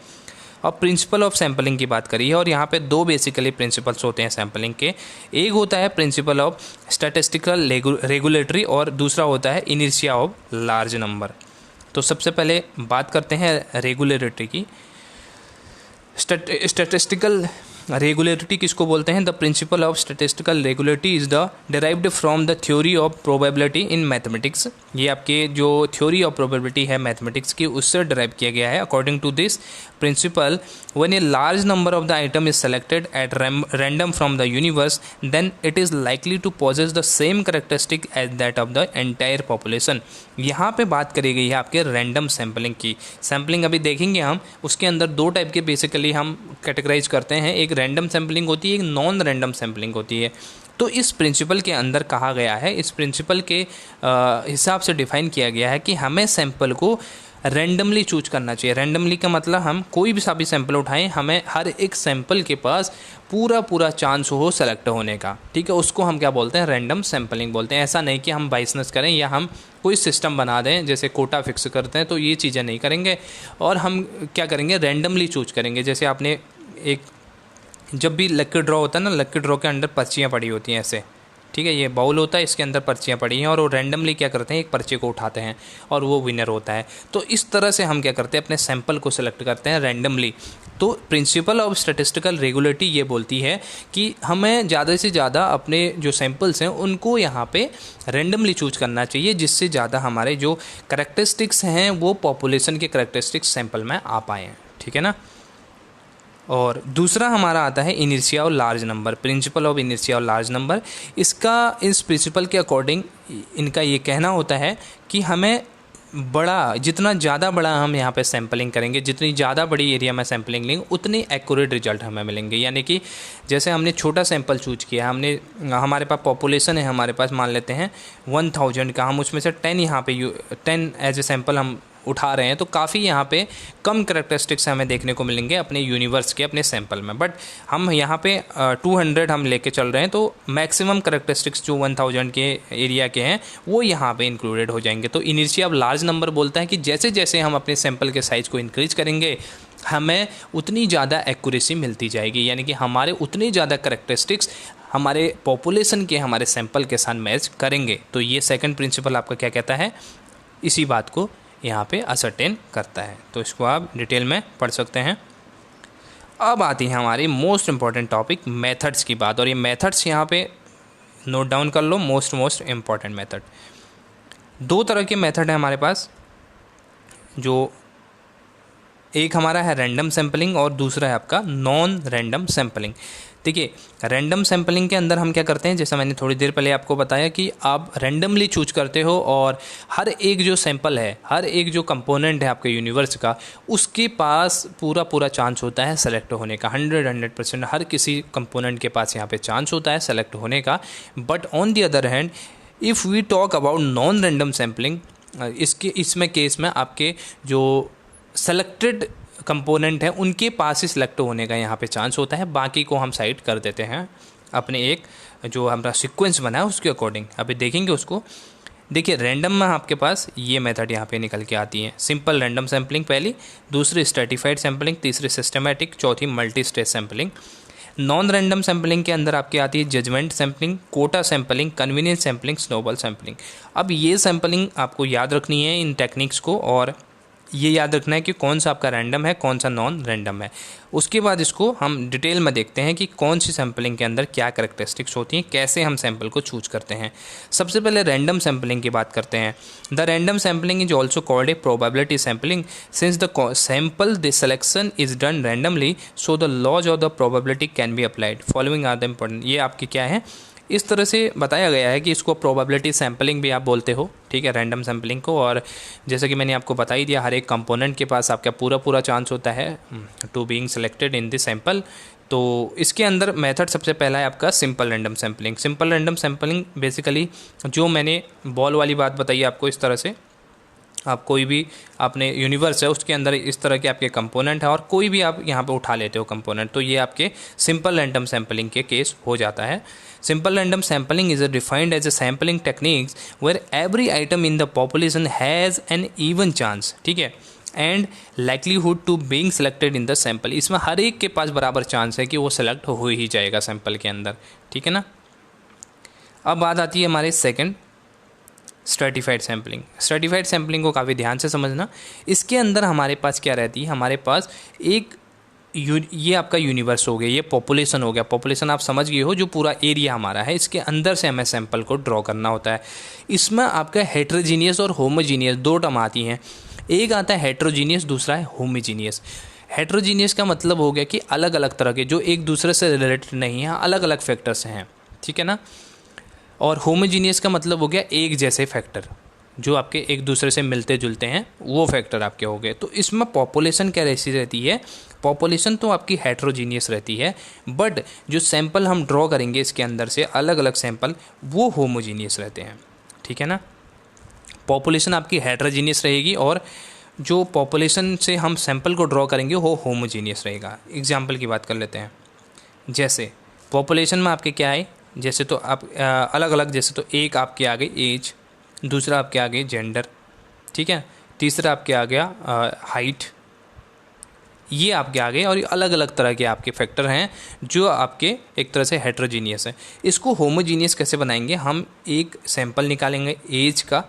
अब प्रिंसिपल ऑफ सैंपलिंग की बात करी है, और यहाँ पे दो बेसिकली प्रिंसिपल्स होते हैं सैंपलिंग के। एक होता है प्रिंसिपल ऑफ स्टैटिस्टिकल रेगुलेटरी, और दूसरा होता है इनर्शिया ऑफ लार्ज नंबर। तो सबसे पहले बात करते हैं रेगुलेटरी की। स्टैटिस्टिकल रेगुलेरिटी किसको बोलते हैं? The principle of statistical regularity is the derived from the theory of probability in mathematics. ये आपके जो थ्योरी ऑफ प्रोबेबिलिटी है मैथमेटिक्स की, उससे डिराइव किया गया है। According to this principle, when a large number of the item is selected at random from the universe, then it is likely to possess the same characteristic as that of the entire population. यहाँ पे बात करी गई है आपके random sampling की। Sampling अभी देखेंगे हम, उसके अंदर दो टाइप के बेसिकली हम कैटेगराइज करते हैं, एक रैंडम सैम्पलिंग होती है, एक नॉन रैंडम सैम्पलिंग होती है। तो इस प्रिंसिपल के अंदर कहा गया है, इस प्रिंसिपल के हिसाब से डिफाइन किया गया है कि हमें सैंपल को रैंडमली चूज करना चाहिए। रैंडमली का मतलब हम कोई भी सा भी सैंपल उठाएं, हमें हर एक सैंपल के पास पूरा चांस हो सेलेक्ट होने का, ठीक है। उसको हम क्या बोलते हैं? रैंडम सैंपलिंग बोलते हैं। ऐसा नहीं कि हम बाइसनेस करें या हम कोई सिस्टम बना दें जैसे कोटा फिक्स करते हैं, तो ये चीज़ें नहीं करेंगे। और हम क्या करेंगे? रैंडमली चूज करेंगे। जैसे आपने एक जब भी लकी ड्रॉ होता है ना, लकी ड्रॉ के अंदर पर्चियाँ पड़ी होती हैं ऐसे, ठीक है, ये बाउल होता है, इसके अंदर पर्चियाँ पड़ी हैं और वो रैंडमली क्या करते हैं, एक पर्चे को उठाते हैं और वो विनर होता है। तो इस तरह से हम क्या करते हैं, अपने सैंपल को सिलेक्ट करते हैं रैंडमली। तो प्रिंसिपल ऑफ स्टैटिस्टिकल रेगुलेरिटी ये बोलती है कि हमें ज़्यादा से ज़्यादा अपने जो सैंपल्स हैं उनको यहाँ पे रैंडमली चूज करना चाहिए, जिससे ज़्यादा हमारे जो करेक्टरिस्टिक्स हैं वो पॉपुलेशन के करेक्टरिस्टिक्स सैंपल में आ पाएँ, ठीक है ना। और दूसरा हमारा आता है इनर्शिया और large number, principle of inertia और लार्ज नंबर। इसका इस प्रिंसिपल के अकॉर्डिंग इनका ये कहना होता है कि हमें बड़ा, जितना ज़्यादा बड़ा हम यहाँ पे सैम्पलिंग करेंगे, जितनी ज़्यादा बड़ी एरिया में सैम्पलिंग लेंगे, उतनी एक्यूरेट रिजल्ट हमें मिलेंगे। यानी कि जैसे हमने छोटा सैंपल चूज किया, हमने हमारे पास पॉपुलेशन है, हमारे पास मान लेते हैं 1000 का, हम उसमें से 10 यहाँ पे 10 एज ए सैंपल हम उठा रहे हैं, तो काफ़ी यहाँ पे कम करेक्टरिस्टिक्स हमें देखने को मिलेंगे अपने यूनिवर्स के, अपने सैंपल में। बट हम यहाँ पे 200 हम लेके चल रहे हैं, तो मैक्सिमम करेक्टरिस्टिक्स जो 1000 के एरिया के हैं वो यहाँ पे इंक्लूडेड हो जाएंगे। तो इनर्शिया ऑफ लार्ज नंबर बोलता है कि जैसे जैसे हम अपने सैंपल के साइज़ को इंक्रीज करेंगे, हमें उतनी ज़्यादा एक्यूरेसी मिलती जाएगी, यानी कि हमारे उतनी ज़्यादा करेक्टरिस्टिक्स हमारे पॉपुलेशन के, हमारे सैंपल के साथ मैच करेंगे। तो ये सेकंड प्रिंसिपल आपका क्या कहता है, इसी बात को यहाँ पे असरटेन करता है। तो इसको आप डिटेल में पढ़ सकते हैं। अब आती है हमारी मोस्ट इम्पॉर्टेंट टॉपिक मेथड्स की बात, और ये मेथड्स यहाँ पे नोट डाउन कर लो, मोस्ट इम्पॉर्टेंट मेथड। दो तरह के मेथड है हमारे पास, जो एक हमारा है रैंडम सैम्पलिंग और दूसरा है आपका नॉन रैंडम सैम्पलिंग। देखिए, रैंडम सैम्पलिंग के अंदर हम क्या करते हैं, जैसा मैंने थोड़ी देर पहले आपको बताया कि आप रैंडमली चूज करते हो और हर एक जो सैंपल है, हर एक जो कंपोनेंट है आपके यूनिवर्स का, उसके पास पूरा चांस होता है सेलेक्ट होने का। 100% हर किसी कंपोनेंट के पास यहाँ पे चांस होता है सेलेक्ट होने का। But on the other hand if we talk about non random sampling, इसमें केस में आपके जो सेलेक्टेड कंपोनेंट है उनके पास ही सिलेक्ट होने का यहाँ पे चांस होता है, बाकी को हम साइड कर देते हैं अपने एक जो हमारा सीक्वेंस बना है उसके अकॉर्डिंग। अभी देखेंगे उसको। देखिए, रैंडम में आपके पास ये मेथड यहाँ पे निकल के आती है। सिंपल रैंडम सैम्पलिंग पहली, दूसरी स्ट्रेटिफाइड सैम्पलिंग, तीसरी सिस्टमैटिक, चौथी multi stage sampling. Non random sampling के अंदर आपकी आती है judgement sampling, quota sampling, convenience sampling, snowball sampling. अब ये सैम्पलिंग आपको याद रखनी है इन टेक्निक्स को, और ये याद रखना है कि कौन सा आपका रैंडम है, कौन सा नॉन रैंडम है। उसके बाद इसको हम डिटेल में देखते हैं कि कौन सी सैम्पलिंग के अंदर क्या कैरेक्टरिस्टिक्स होती हैं, कैसे हम सैंपल को चूज करते हैं। सबसे पहले रैंडम सैम्पलिंग की बात करते हैं। The random sampling is also called a probability sampling since the sample the selection is done randomly so the laws of the probability can be applied following are the important. ये आपकी क्या है, इस तरह से बताया गया है कि इसको प्रोबेबिलिटी सैम्पलिंग भी आप बोलते हो, ठीक है, रैंडम सैम्पलिंग को। और जैसे कि मैंने आपको बता ही दिया, हर एक कंपोनेंट के पास आपका पूरा चांस होता है to being selected in this sample. तो इसके अंदर मेथड सबसे पहला है आपका simple random sampling. Simple random sampling basically जो मैंने बॉल वाली बात बताई आपको, इस तरह से आप कोई भी आपने यूनिवर्स है उसके अंदर इस तरह के आपके कंपोनेंट है और कोई भी आप यहाँ पे उठा लेते हो कंपोनेंट, तो ये आपके सिंपल रैंडम सैम्पलिंग के केस हो जाता है। Simple random sampling is defined as a sampling techniques where every item in the population has an even chance, ठीक है, and likelihood to being selected in the sample. इसमें हर एक के पास बराबर चांस है कि वो सेलेक्ट हो ही जाएगा सैंपल के अंदर, ठीक है ना। अब बात आती है हमारे second stratified sampling. Stratified sampling को काफ़ी ध्यान से समझना। इसके अंदर हमारे पास क्या रहती है, हमारे पास एक ये आपका यूनिवर्स हो गया, ये पॉपुलेशन हो गया। पॉपुलेशन आप समझ गए हो, जो पूरा एरिया हमारा है, इसके अंदर से हमें सैंपल को ड्रॉ करना होता है। इसमें आपका हेट्रोजीनियस और होमोजीनियस दो टर्म आती हैं। एक आता है हेट्रोजीनियस, दूसरा है होमोजीनियस। हेट्रोजीनियस का मतलब हो गया कि अलग अलग तरह के, जो एक दूसरे से रिलेटेड नहीं है, अलग अलग फैक्टर्स हैं, ठीक है ना। और होमोजीनियस का मतलब हो गया एक जैसे फैक्टर, जो आपके एक दूसरे से मिलते जुलते हैं, वो फैक्टर आपके हो गए। तो इसमें पॉपुलेशन क्या ऐसी रहती है, पॉपुलेशन तो आपकी हेट्रोजीनियस रहती है, बट जो सैंपल हम ड्रॉ करेंगे इसके अंदर से अलग अलग सैंपल, वो होमोजीनियस रहते हैं, ठीक है ना। पॉपुलेशन आपकी हेट्रोजीनियस रहेगी और जो पॉपुलेशन से हम सैंपल को ड्रॉ करेंगे वो होमोजीनियस रहेगा। एग्जाम्पल की बात कर लेते हैं। जैसे पॉपुलेशन में आपके क्या है, जैसे तो आप अलग अलग, जैसे तो एक आपके आ गई एज, दूसरा आपके आ गई जेंडर, ठीक है, तीसरा आपके आ गया हाइट, ये आपके आ गए। और ये अलग अलग तरह के आपके फैक्टर हैं जो आपके एक तरह से हेट्रोजीनियस है। इसको होमोजीनियस कैसे बनाएंगे, हम एक सैंपल निकालेंगे एज का,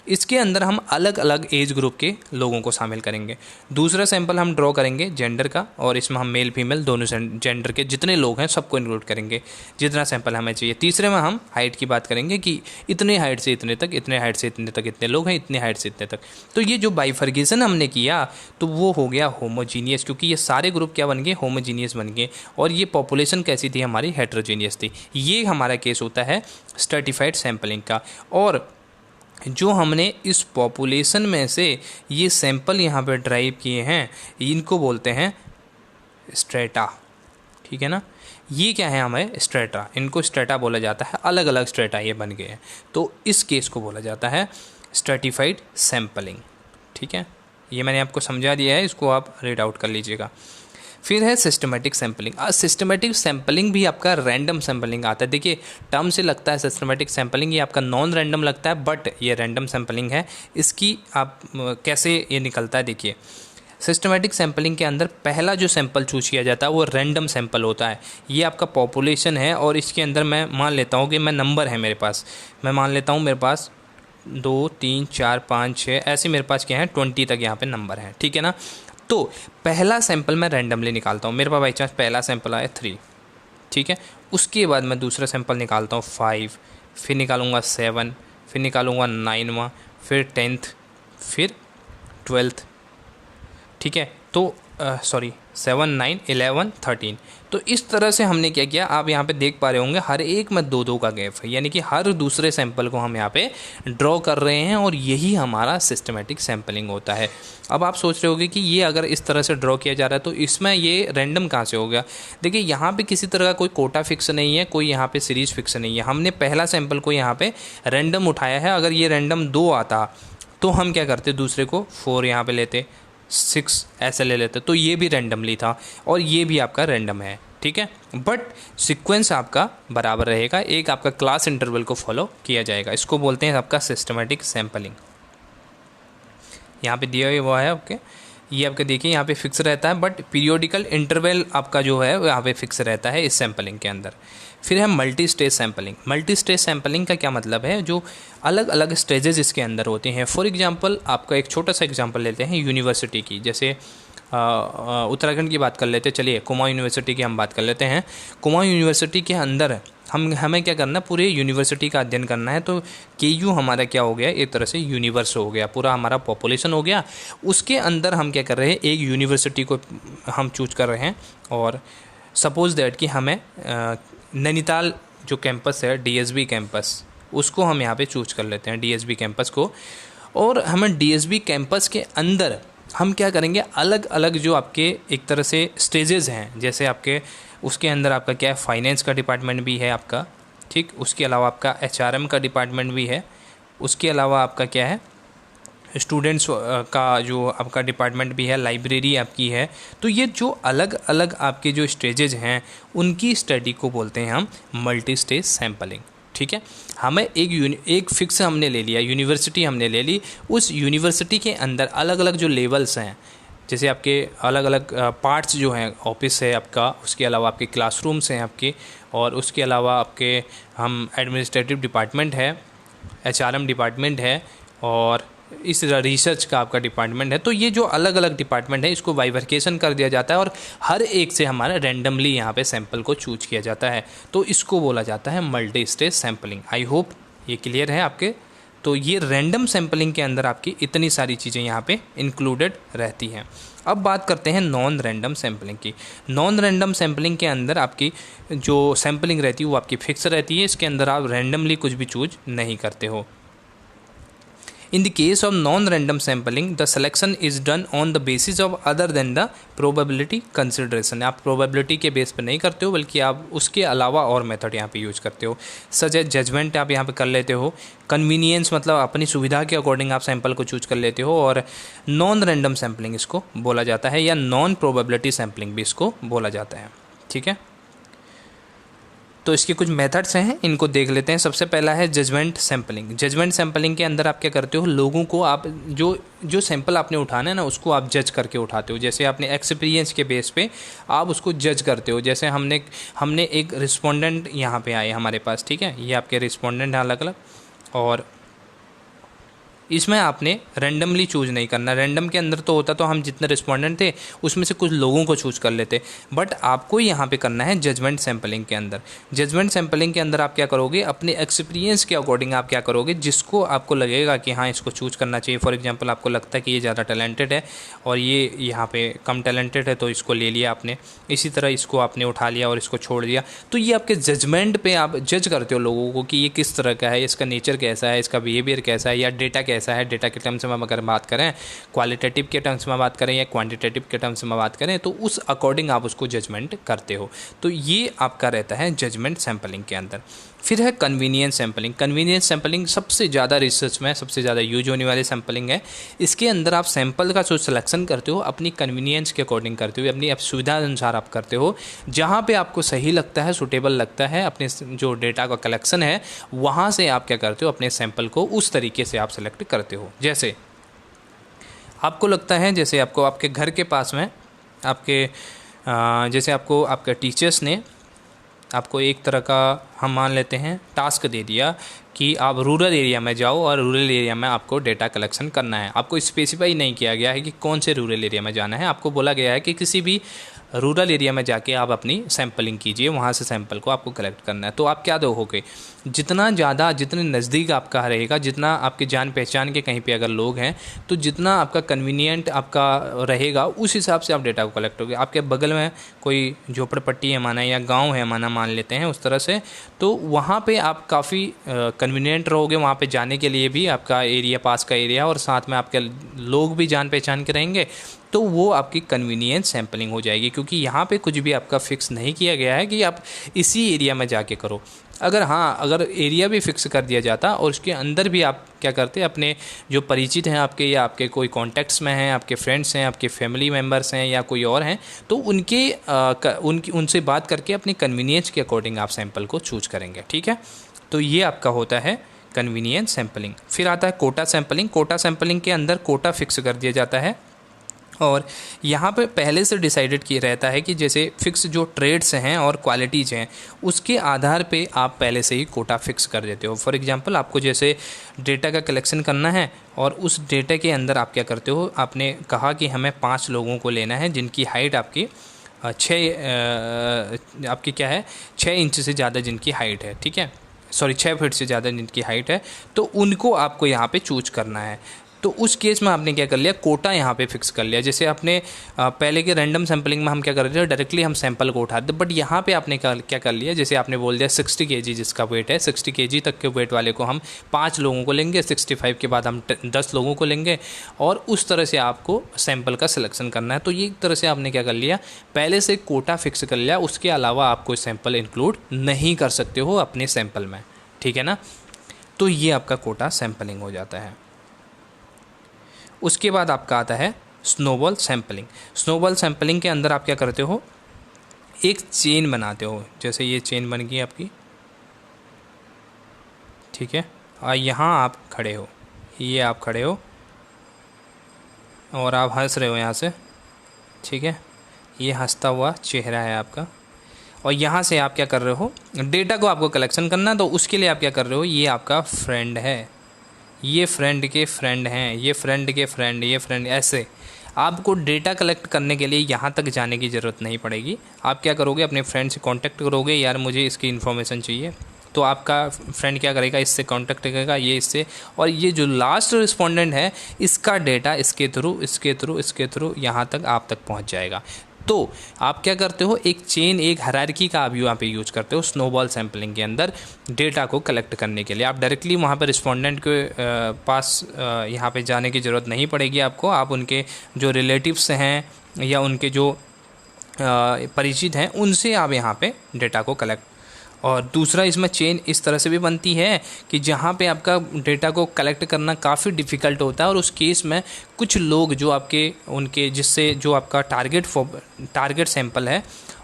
इसके अंदर हम अलग अलग एज ग्रुप के लोगों को शामिल करेंगे। दूसरा सैंपल हम ड्रॉ करेंगे जेंडर का, और इसमें हम मेल फीमेल दोनों जेंडर के जितने लोग हैं सबको इंक्लूड करेंगे, जितना सैंपल हमें चाहिए। तीसरे में हम हाइट की बात करेंगे कि इतने हाइट से इतने तक, इतने हाइट से इतने तक इतने लोग हैं, इतने हाइट से इतने तक। तो ये जो बाइफर्गेशन हमने किया तो वो हो गया होमोजीनियस, क्योंकि ये सारे ग्रुप क्या बन गए, होमोजीनियस बन गए। और ये पॉपुलेशन कैसी थी हमारी, हेट्रोजीनियस थी। ये हमारा केस होता है स्ट्रेटिफाइड सैंपलिंग का। और जो हमने इस पॉपुलेशन में से ये सैंपल यहाँ पे ड्राइव किए हैं, इनको बोलते हैं स्ट्रेटा, ठीक है ना। ये क्या है हमें स्ट्रेटा, इनको स्ट्रेटा बोला जाता है, अलग अलग स्ट्रेटा ये बन गए हैं। तो इस केस को बोला जाता है स्ट्रेटिफाइड सैंपलिंग, ठीक है। ये मैंने आपको समझा दिया है, इसको आप रीड आउट कर लीजिएगा। फिर है सिस्टमेटिक सैंपलिंग। सिस्टमेटिक सैंपलिंग भी आपका रैंडम सैंपलिंग आता है। देखिए, टर्म से लगता है सिस्टमेटिक सैंपलिंग, ये आपका नॉन रैंडम लगता है, बट ये रैंडम सैंपलिंग है। इसकी आप कैसे ये निकलता है, देखिए। सिस्टमेटिक सैंपलिंग के अंदर पहला जो सैंपल चूज किया जाता है वो रैंडम सैंपल होता है। ये आपका पॉपुलेशन है और इसके अंदर मैं मान लेता हूँ कि मैं नंबर है मेरे पास, मैं मान लेता हूँ मेरे पास 2 3 4 5 6 ऐसे मेरे पास क्या है 20 तक यहाँ पे नंबर हैं, ठीक है ना। तो पहला सैंपल मैं रैंडमली निकालता हूँ, मेरे पास बाई चांस पहला सैंपल आया 3, ठीक है। उसके बाद मैं दूसरा सैंपल निकालता हूँ 5, फिर निकालूंगा 7, फिर निकालूंगा 9वां, फिर 10th, फिर 12th, ठीक है। तो सॉरी 7 9 11 13। तो इस तरह से हमने क्या किया, आप यहाँ पे देख पा रहे होंगे हर एक में 2 2 का गैप है, यानी कि हर दूसरे सैंपल को हम यहाँ पे ड्रॉ कर रहे हैं और यही हमारा सिस्टमेटिक सैंपलिंग होता है। अब आप सोच रहे होगे कि ये अगर इस तरह से ड्रॉ किया जा रहा है तो इसमें ये रैंडम कहाँ से हो गया। देखिए यहाँ पे किसी तरह का कोई कोटा फिक्स नहीं है, कोई यहाँ पे सीरीज फिक्स नहीं है। हमने पहला सैंपल को यहाँ पे रैंडम उठाया है। अगर ये रैंडम 2 आता तो हम क्या करते, दूसरे को 4 यहाँ पे लेते, 6 ऐसे ले लेते, तो ये भी रैंडमली था और ये भी आपका रैंडम है, ठीक है। बट सीक्वेंस आपका बराबर रहेगा, एक आपका क्लास इंटरवल को फॉलो किया जाएगा। इसको बोलते हैं आपका सिस्टमेटिक सैंपलिंग। यहाँ पे दिया हुआ है ओके, ये आपका देखिए यहाँ पे फिक्स रहता है, बट पीरियोडिकल इंटरवल आपका जो है वो यहाँ पे फिक्स रहता है इस सैंपलिंग के अंदर। फिर है multi stage sampling. Multi stage sampling का क्या मतलब है, जो अलग अलग स्टेजेस इसके अंदर होते हैं। फॉर एग्जांपल आपका एक छोटा सा एग्जांपल लेते हैं यूनिवर्सिटी की, जैसे उत्तराखंड की बात कर लेते हैं। चलिए कुमाऊं यूनिवर्सिटी की हम बात कर लेते हैं। कुमाऊं यूनिवर्सिटी के अंदर हमें क्या करना, पूरे यूनिवर्सिटी का अध्ययन करना है। तो केयू हमारा क्या हो गया, एक तरह से यूनिवर्स हो गया, पूरा हमारा पॉपुलेशन हो गया। उसके अंदर हम क्या कर रहे हैं, एक यूनिवर्सिटी को हम चूज कर रहे हैं। और सपोज दैट कि हमें नैनीताल जो कैंपस है डीएसबी कैंपस, उसको हम यहाँ पे चूज कर लेते हैं, डीएसबी कैंपस को। और हमें डीएसबी कैंपस के अंदर हम क्या करेंगे, अलग अलग जो आपके एक तरह से स्टेजेस हैं, जैसे आपके उसके अंदर आपका क्या है, फाइनेंस का डिपार्टमेंट भी है आपका, ठीक। उसके अलावा आपका एचआरएम का डिपार्टमेंट भी है। उसके अलावा आपका क्या है, स्टूडेंट्स का जो आपका डिपार्टमेंट भी है, लाइब्रेरी आपकी है। तो ये जो अलग अलग आपके जो स्टेजेज हैं उनकी स्टडी को बोलते हैं हम मल्टी स्टेज सैंपलिंग, ठीक है। हमें एक फिक्स हमने ले लिया, यूनिवर्सिटी हमने ले ली। उस यूनिवर्सिटी के अंदर अलग अलग जो लेवल्स हैं, जैसे आपके अलग अलग पार्ट्स जो हैं, ऑफिस है आपका, उसके अलावा आपके क्लासरूम्स हैं आपके, और उसके अलावा आपके हम एडमिनिस्ट्रेटिव डिपार्टमेंट है, एचआरएम डिपार्टमेंट है, और इस रिसर्च का आपका डिपार्टमेंट है। तो ये जो अलग अलग डिपार्टमेंट है इसको बाइफरकेशन कर दिया जाता है और हर एक से हमारा रैंडमली यहाँ पे सैंपल को चूज किया जाता है। तो इसको बोला जाता है multi stage sampling. I hope ये क्लियर है आपके। तो ये रैंडम सैंपलिंग के अंदर आपकी इतनी सारी चीज़ें यहाँ पे इंक्लूडेड रहती हैं। अब बात करते हैं नॉन रैंडम सैंपलिंग की। नॉन रैंडम सैंपलिंग के अंदर आपकी जो सैंपलिंग रहती है वो आपकी फिक्स रहती है। इसके अंदर आप रैंडमली कुछ भी चूज नहीं करते हो। In the case of non-random sampling, the selection is done on the basis of other than the probability consideration. आप probability के बेस पर नहीं करते हो, बल्कि आप उसके अलावा और मेथड यहाँ पे यूज करते हो। सच है, जजमेंट आप यहाँ पे कर लेते हो। कन्वीनियंस मतलब अपनी सुविधा के अकॉर्डिंग आप सैंपल को चूज कर लेते हो। और नॉन रैंडम सैम्पलिंग इसको बोला जाता है, या नॉन प्रोबेबिलिटी सैम्पलिंग भी इसको बोला जाता है, ठीक है। तो इसके कुछ मेथड्स हैं, इनको देख लेते हैं। सबसे पहला है जजमेंट सैंपलिंग। जजमेंट सैंपलिंग के अंदर आप क्या करते हो, लोगों को आप जो सैंपल आपने उठाना है ना, उसको आप जज करके उठाते हो। जैसे आपने एक्सपीरियंस के बेस पे आप उसको जज करते हो। जैसे हमने एक रिस्पोंडेंट यहाँ पे आए हमारे पास, ठीक है। ये आपके रिस्पोंडेंट हैं अलग अलग, और इसमें आपने रैंडमली चूज नहीं करना। रैंडम के अंदर तो होता तो हम जितने रिस्पोंडेंट थे उसमें से कुछ लोगों को चूज कर लेते, बट आपको यहाँ पे करना है जजमेंट सैंपलिंग के अंदर। जजमेंट सैंपलिंग के अंदर आप क्या करोगे, अपने एक्सपीरियंस के अकॉर्डिंग आप क्या करोगे, जिसको आपको लगेगा कि हाँ इसको चूज करना चाहिए। फॉर एग्जाम्पल आपको लगता है कि ये ज़्यादा टैलेंटेड है और ये यहाँ पे कम टैलेंटेड है, तो इसको ले लिया आपने। इसी तरह इसको आपने उठा लिया और इसको छोड़ दिया। तो ये आपके जजमेंट पे आप जज करते हो लोगों को कि ये किस तरह का है, इसका नेचर कैसा है, इसका बिहेवियर कैसा है, या डेटा कैसा है। डेटा के टर्म्स में हम अगर बात करें, क्वालिटेटिव के टर्म्स में बात करें या क्वांटिटेटिव के टर्म्स में बात करें, तो उस अकॉर्डिंग आप उसको जजमेंट करते हो। तो ये आपका रहता है जजमेंट सैंपलिंग के अंदर। फिर है कन्वीनियंस सैंपलिंग। कन्वीनियंस सैंपलिंग सबसे ज़्यादा रिसर्च में सबसे ज़्यादा यूज होने वाली सैंपलिंग है। इसके अंदर आप सैंपल का जो सिलेक्शन करते हो अपनी कन्वीनियंस के अकॉर्डिंग करते हो, अपनी सुविधा अनुसार आप करते हो। जहाँ पे आपको सही लगता है, सूटेबल लगता है, अपने जो डेटा का कलेक्शन है वहाँ से आप क्या करते हो, अपने सैंपल को उस तरीके से आप सेलेक्ट करते हो। जैसे आपको लगता है, जैसे आपको आपके घर के पास में आपके जैसे आपको आपके टीचर्स ने आपको एक तरह का हम मान लेते हैं टास्क दे दिया कि आप रूरल एरिया में जाओ और रूरल एरिया में आपको डेटा कलेक्शन करना है। आपको स्पेसिफाई नहीं किया गया है कि कौन से रूरल एरिया में जाना है, आपको बोला गया है कि किसी भी रूरल एरिया में जाके आप अपनी सैंपलिंग कीजिए, वहाँ से सैंपल को आपको कलेक्ट करना है। तो आप क्या दोगे, जितना ज़्यादा, जितने नज़दीक आपका रहेगा, जितना आपके जान पहचान के कहीं पे अगर लोग हैं, तो जितना आपका कन्वीनियंट आपका रहेगा उस हिसाब से आप डेटा को कलेक्ट होगे। आपके बगल में कोई झोपड़पट्टी है माना या गांव है माना, मान लेते हैं उस तरह से, तो वहाँ पे आप काफ़ी कन्वीनियंट रहोगे, वहाँ पे जाने के लिए भी आपका एरिया, पास का एरिया, और साथ में आपके लोग भी जान पहचान के रहेंगे, तो वो आपकी कन्वीनियंस सैंपलिंग हो जाएगी। क्योंकि यहाँ पे कुछ भी आपका फिक्स नहीं किया गया है कि आप इसी एरिया में जाके करो। अगर एरिया भी फिक्स कर दिया जाता और उसके अंदर भी आप क्या करते, अपने जो परिचित हैं आपके, या आपके कोई कॉन्टैक्ट्स में हैं, आपके फ्रेंड्स हैं, आपके फैमिली मेम्बर्स हैं, या कोई और हैं, तो उनसे बात करके अपनी कन्वीनियंस के अकॉर्डिंग आप सैंपल को चूज करेंगे। ठीक है, तो ये आपका होता है कन्वीनियंस सैंपलिंग। फिर आता है कोटा सैंपलिंग। कोटा सैंपलिंग के अंदर कोटा फिक्स कर दिया जाता है और यहाँ पे पहले से डिसाइडेड किया रहता है कि जैसे फिक्स जो ट्रेड्स हैं और क्वालिटीज़ हैं, उसके आधार पे आप पहले से ही कोटा फिक्स कर देते हो। फॉर एग्जांपल, आपको जैसे डेटा का कलेक्शन करना है और उस डेटा के अंदर आप क्या करते हो, आपने कहा कि हमें 5 लोगों को लेना है जिनकी हाइट आपकी 6 इंच से ज़्यादा जिनकी हाइट है, ठीक है, सॉरी 6 फीट से ज़्यादा जिनकी हाइट है, तो उनको आपको यहाँ पे चूज करना है। तो उस केस में आपने क्या कर लिया, कोटा यहाँ पे फिक्स कर लिया। जैसे आपने पहले के रैंडम सैंपलिंग में हम क्या कर रहे थे, डायरेक्टली हम सैंपल को उठाते, बट यहाँ पे आपने क्या कर लिया, जैसे आपने बोल दिया 60 kg जिसका वेट है, 60 kg तक के वेट वाले को हम 5 लोगों को लेंगे, 65 के बाद हम 10 लोगों को लेंगे, और उस तरह से आपको सैंपल का सिलेक्शन करना है। तो ये एक तरह से आपने क्या कर लिया, पहले से कोटा फिक्स कर लिया, उसके अलावा आप कोई सैंपल इंक्लूड नहीं कर सकते हो अपने सैंपल में, ठीक है ना। तो ये आपका कोटा सैंपलिंग हो जाता है। उसके बाद आपका आता है स्नोबॉल सैंपलिंग। स्नोबॉल सैंपलिंग के अंदर आप क्या करते हो, एक चेन बनाते हो। जैसे ये चेन बन गई आपकी, ठीक है, और यहाँ आप खड़े हो, ये आप खड़े हो और आप हंस रहे हो यहाँ से, ठीक है, ये हंसता हुआ चेहरा है आपका, और यहाँ से आप क्या कर रहे हो, डेटा को आपको कलेक्शन करना, तो उसके लिए आप क्या कर रहे हो, ये आपका फ्रेंड है, ये फ्रेंड के फ्रेंड हैं, ये फ्रेंड के फ्रेंड, ये फ्रेंड, ऐसे आपको डेटा कलेक्ट करने के लिए यहाँ तक जाने की ज़रूरत नहीं पड़ेगी। आप क्या करोगे, अपने फ्रेंड से कांटेक्ट करोगे, यार मुझे इसकी इन्फॉर्मेशन चाहिए, तो आपका फ्रेंड क्या करेगा, इससे कांटेक्ट करेगा, ये इससे, और ये जो लास्ट रिस्पोंडेंट है इसका डेटा इसके थ्रू यहाँ तक आप तक पहुँच जाएगा। तो आप क्या करते हो, एक चेन, एक हायरार्की का आप यहाँ पे यूज करते हो स्नोबॉल सैंपलिंग के अंदर डेटा को कलेक्ट करने के लिए। आप डायरेक्टली वहाँ पे रिस्पोंडेंट के पास यहाँ पे जाने की ज़रूरत नहीं पड़ेगी आपको। आप उनके जो रिलेटिव्स हैं या उनके जो परिचित हैं उनसे आप यहाँ पे डेटा को कलेक्ट। और दूसरा, इसमें चेन इस तरह से भी बनती है कि जहाँ पे आपका डेटा को कलेक्ट करना काफ़ी डिफ़िकल्ट होता है, और उस केस में कुछ लोग जो आपके उनके जिससे जो आपका टारगेट सैंपल है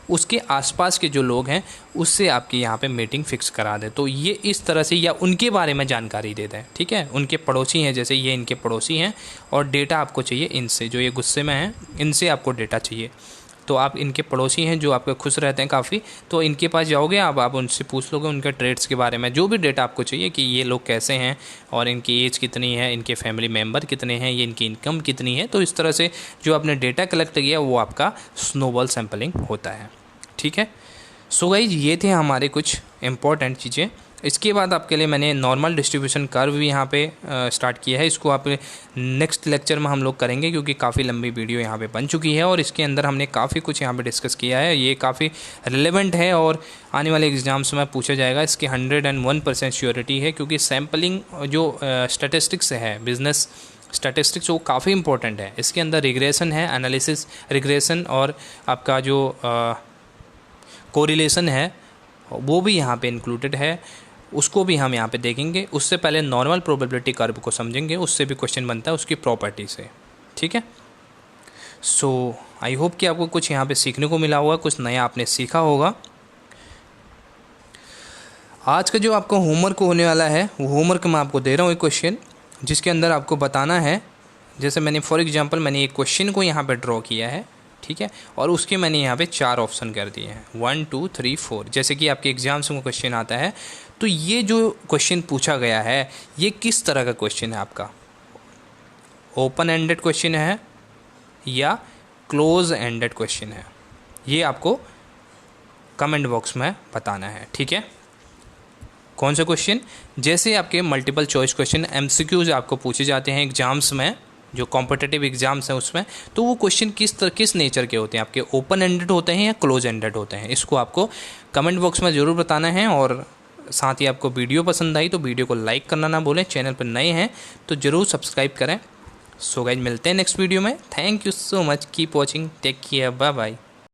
उसके आसपास के जो लोग हैं उससे आपकी यहाँ पे मीटिंग फिक्स करा दें। तो ये इस तरह से, या उनके बारे में जानकारी दे दें, ठीक है, उनके पड़ोसी हैं, जैसे ये इनके पड़ोसी हैं और डेटा आपको चाहिए इनसे, जो ये गुस्से में हैं इनसे आपको डेटा चाहिए, तो आप इनके पड़ोसी हैं जो आपके खुश रहते हैं काफ़ी, तो इनके पास जाओगे, आप उनसे पूछ लोगे उनके ट्रेड्स के बारे में, जो भी डेटा आपको चाहिए कि ये लोग कैसे हैं और इनकी एज कितनी है, इनके फैमिली मेम्बर कितने हैं, ये इनकी इनकम कितनी है। तो इस तरह से जो आपने डेटा कलेक्ट किया वो आपका स्नोबॉल सैंपलिंग होता है, ठीक है। सो गाइस, ये थे हमारे कुछ इंपॉर्टेंट चीज़ें। इसके बाद आपके लिए मैंने नॉर्मल डिस्ट्रीब्यूशन कर्व भी यहाँ पे स्टार्ट किया है। इसको आप नेक्स्ट लेक्चर में हम लोग करेंगे क्योंकि काफ़ी लंबी वीडियो यहाँ पे बन चुकी है और इसके अंदर हमने काफ़ी कुछ यहाँ पे डिस्कस किया है। ये काफ़ी रिलेवेंट है और आने वाले एग्जाम्स में पूछा जाएगा। इसकी 101% श्योरिटी है क्योंकि सैम्पलिंग जो स्टैटिस्टिक्स है, बिजनेस स्टैटिस्टिक्स, वो काफ़ी इंपॉर्टेंट है। इसके अंदर रिग्रेशन है, एनालिसिस, रिग्रेशन, और आपका जो कोरिलेशन है वो भी यहाँ पे इंक्लूडेड है, उसको भी हम यहाँ पे देखेंगे। उससे पहले नॉर्मल प्रोबेबिलिटी कर्व को समझेंगे, उससे भी क्वेश्चन बनता है उसकी प्रॉपर्टी से, ठीक है। सो आई होप कि आपको कुछ यहाँ पे सीखने को मिला होगा, कुछ नया आपने सीखा होगा। आज का जो आपका होमवर्क होने वाला है वो होमवर्क मैं आपको दे रहा हूँ एक क्वेश्चन, जिसके अंदर आपको बताना है, जैसे मैंने फॉर एग्जांपल मैंने एक क्वेश्चन को यहाँ पे ड्रॉ किया है, ठीक है। और उसके मैंने यहाँ पे 4 ऑप्शन कर दिए हैं, 1 2 3 4। जैसे कि आपके एग्जाम्स में क्वेश्चन आता है, तो ये जो क्वेश्चन पूछा गया है ये किस तरह का क्वेश्चन है आपका, ओपन एंडेड क्वेश्चन है या क्लोज एंडेड क्वेश्चन है, ये आपको कमेंट बॉक्स में बताना है, ठीक है। कौन सा क्वेश्चन, जैसे आपके मल्टीपल चॉइस क्वेश्चन एमसीक्यूज आपको पूछे जाते हैं एग्जाम्स में, जो कॉम्पिटिटिव एग्जाम्स हैं उसमें, तो वो क्वेश्चन किस नेचर के होते हैं, आपके ओपन एंडेड होते हैं या क्लोज एंडेड होते हैं, इसको आपको कमेंट बॉक्स में ज़रूर बताना है। और साथ ही आपको वीडियो पसंद आई तो वीडियो को लाइक करना ना भूलें, चैनल पर नए हैं तो ज़रूर सब्सक्राइब करें। सो गाइस, मिलते हैं नेक्स्ट वीडियो में। Thank you so much, keep watching, take care, bye bye.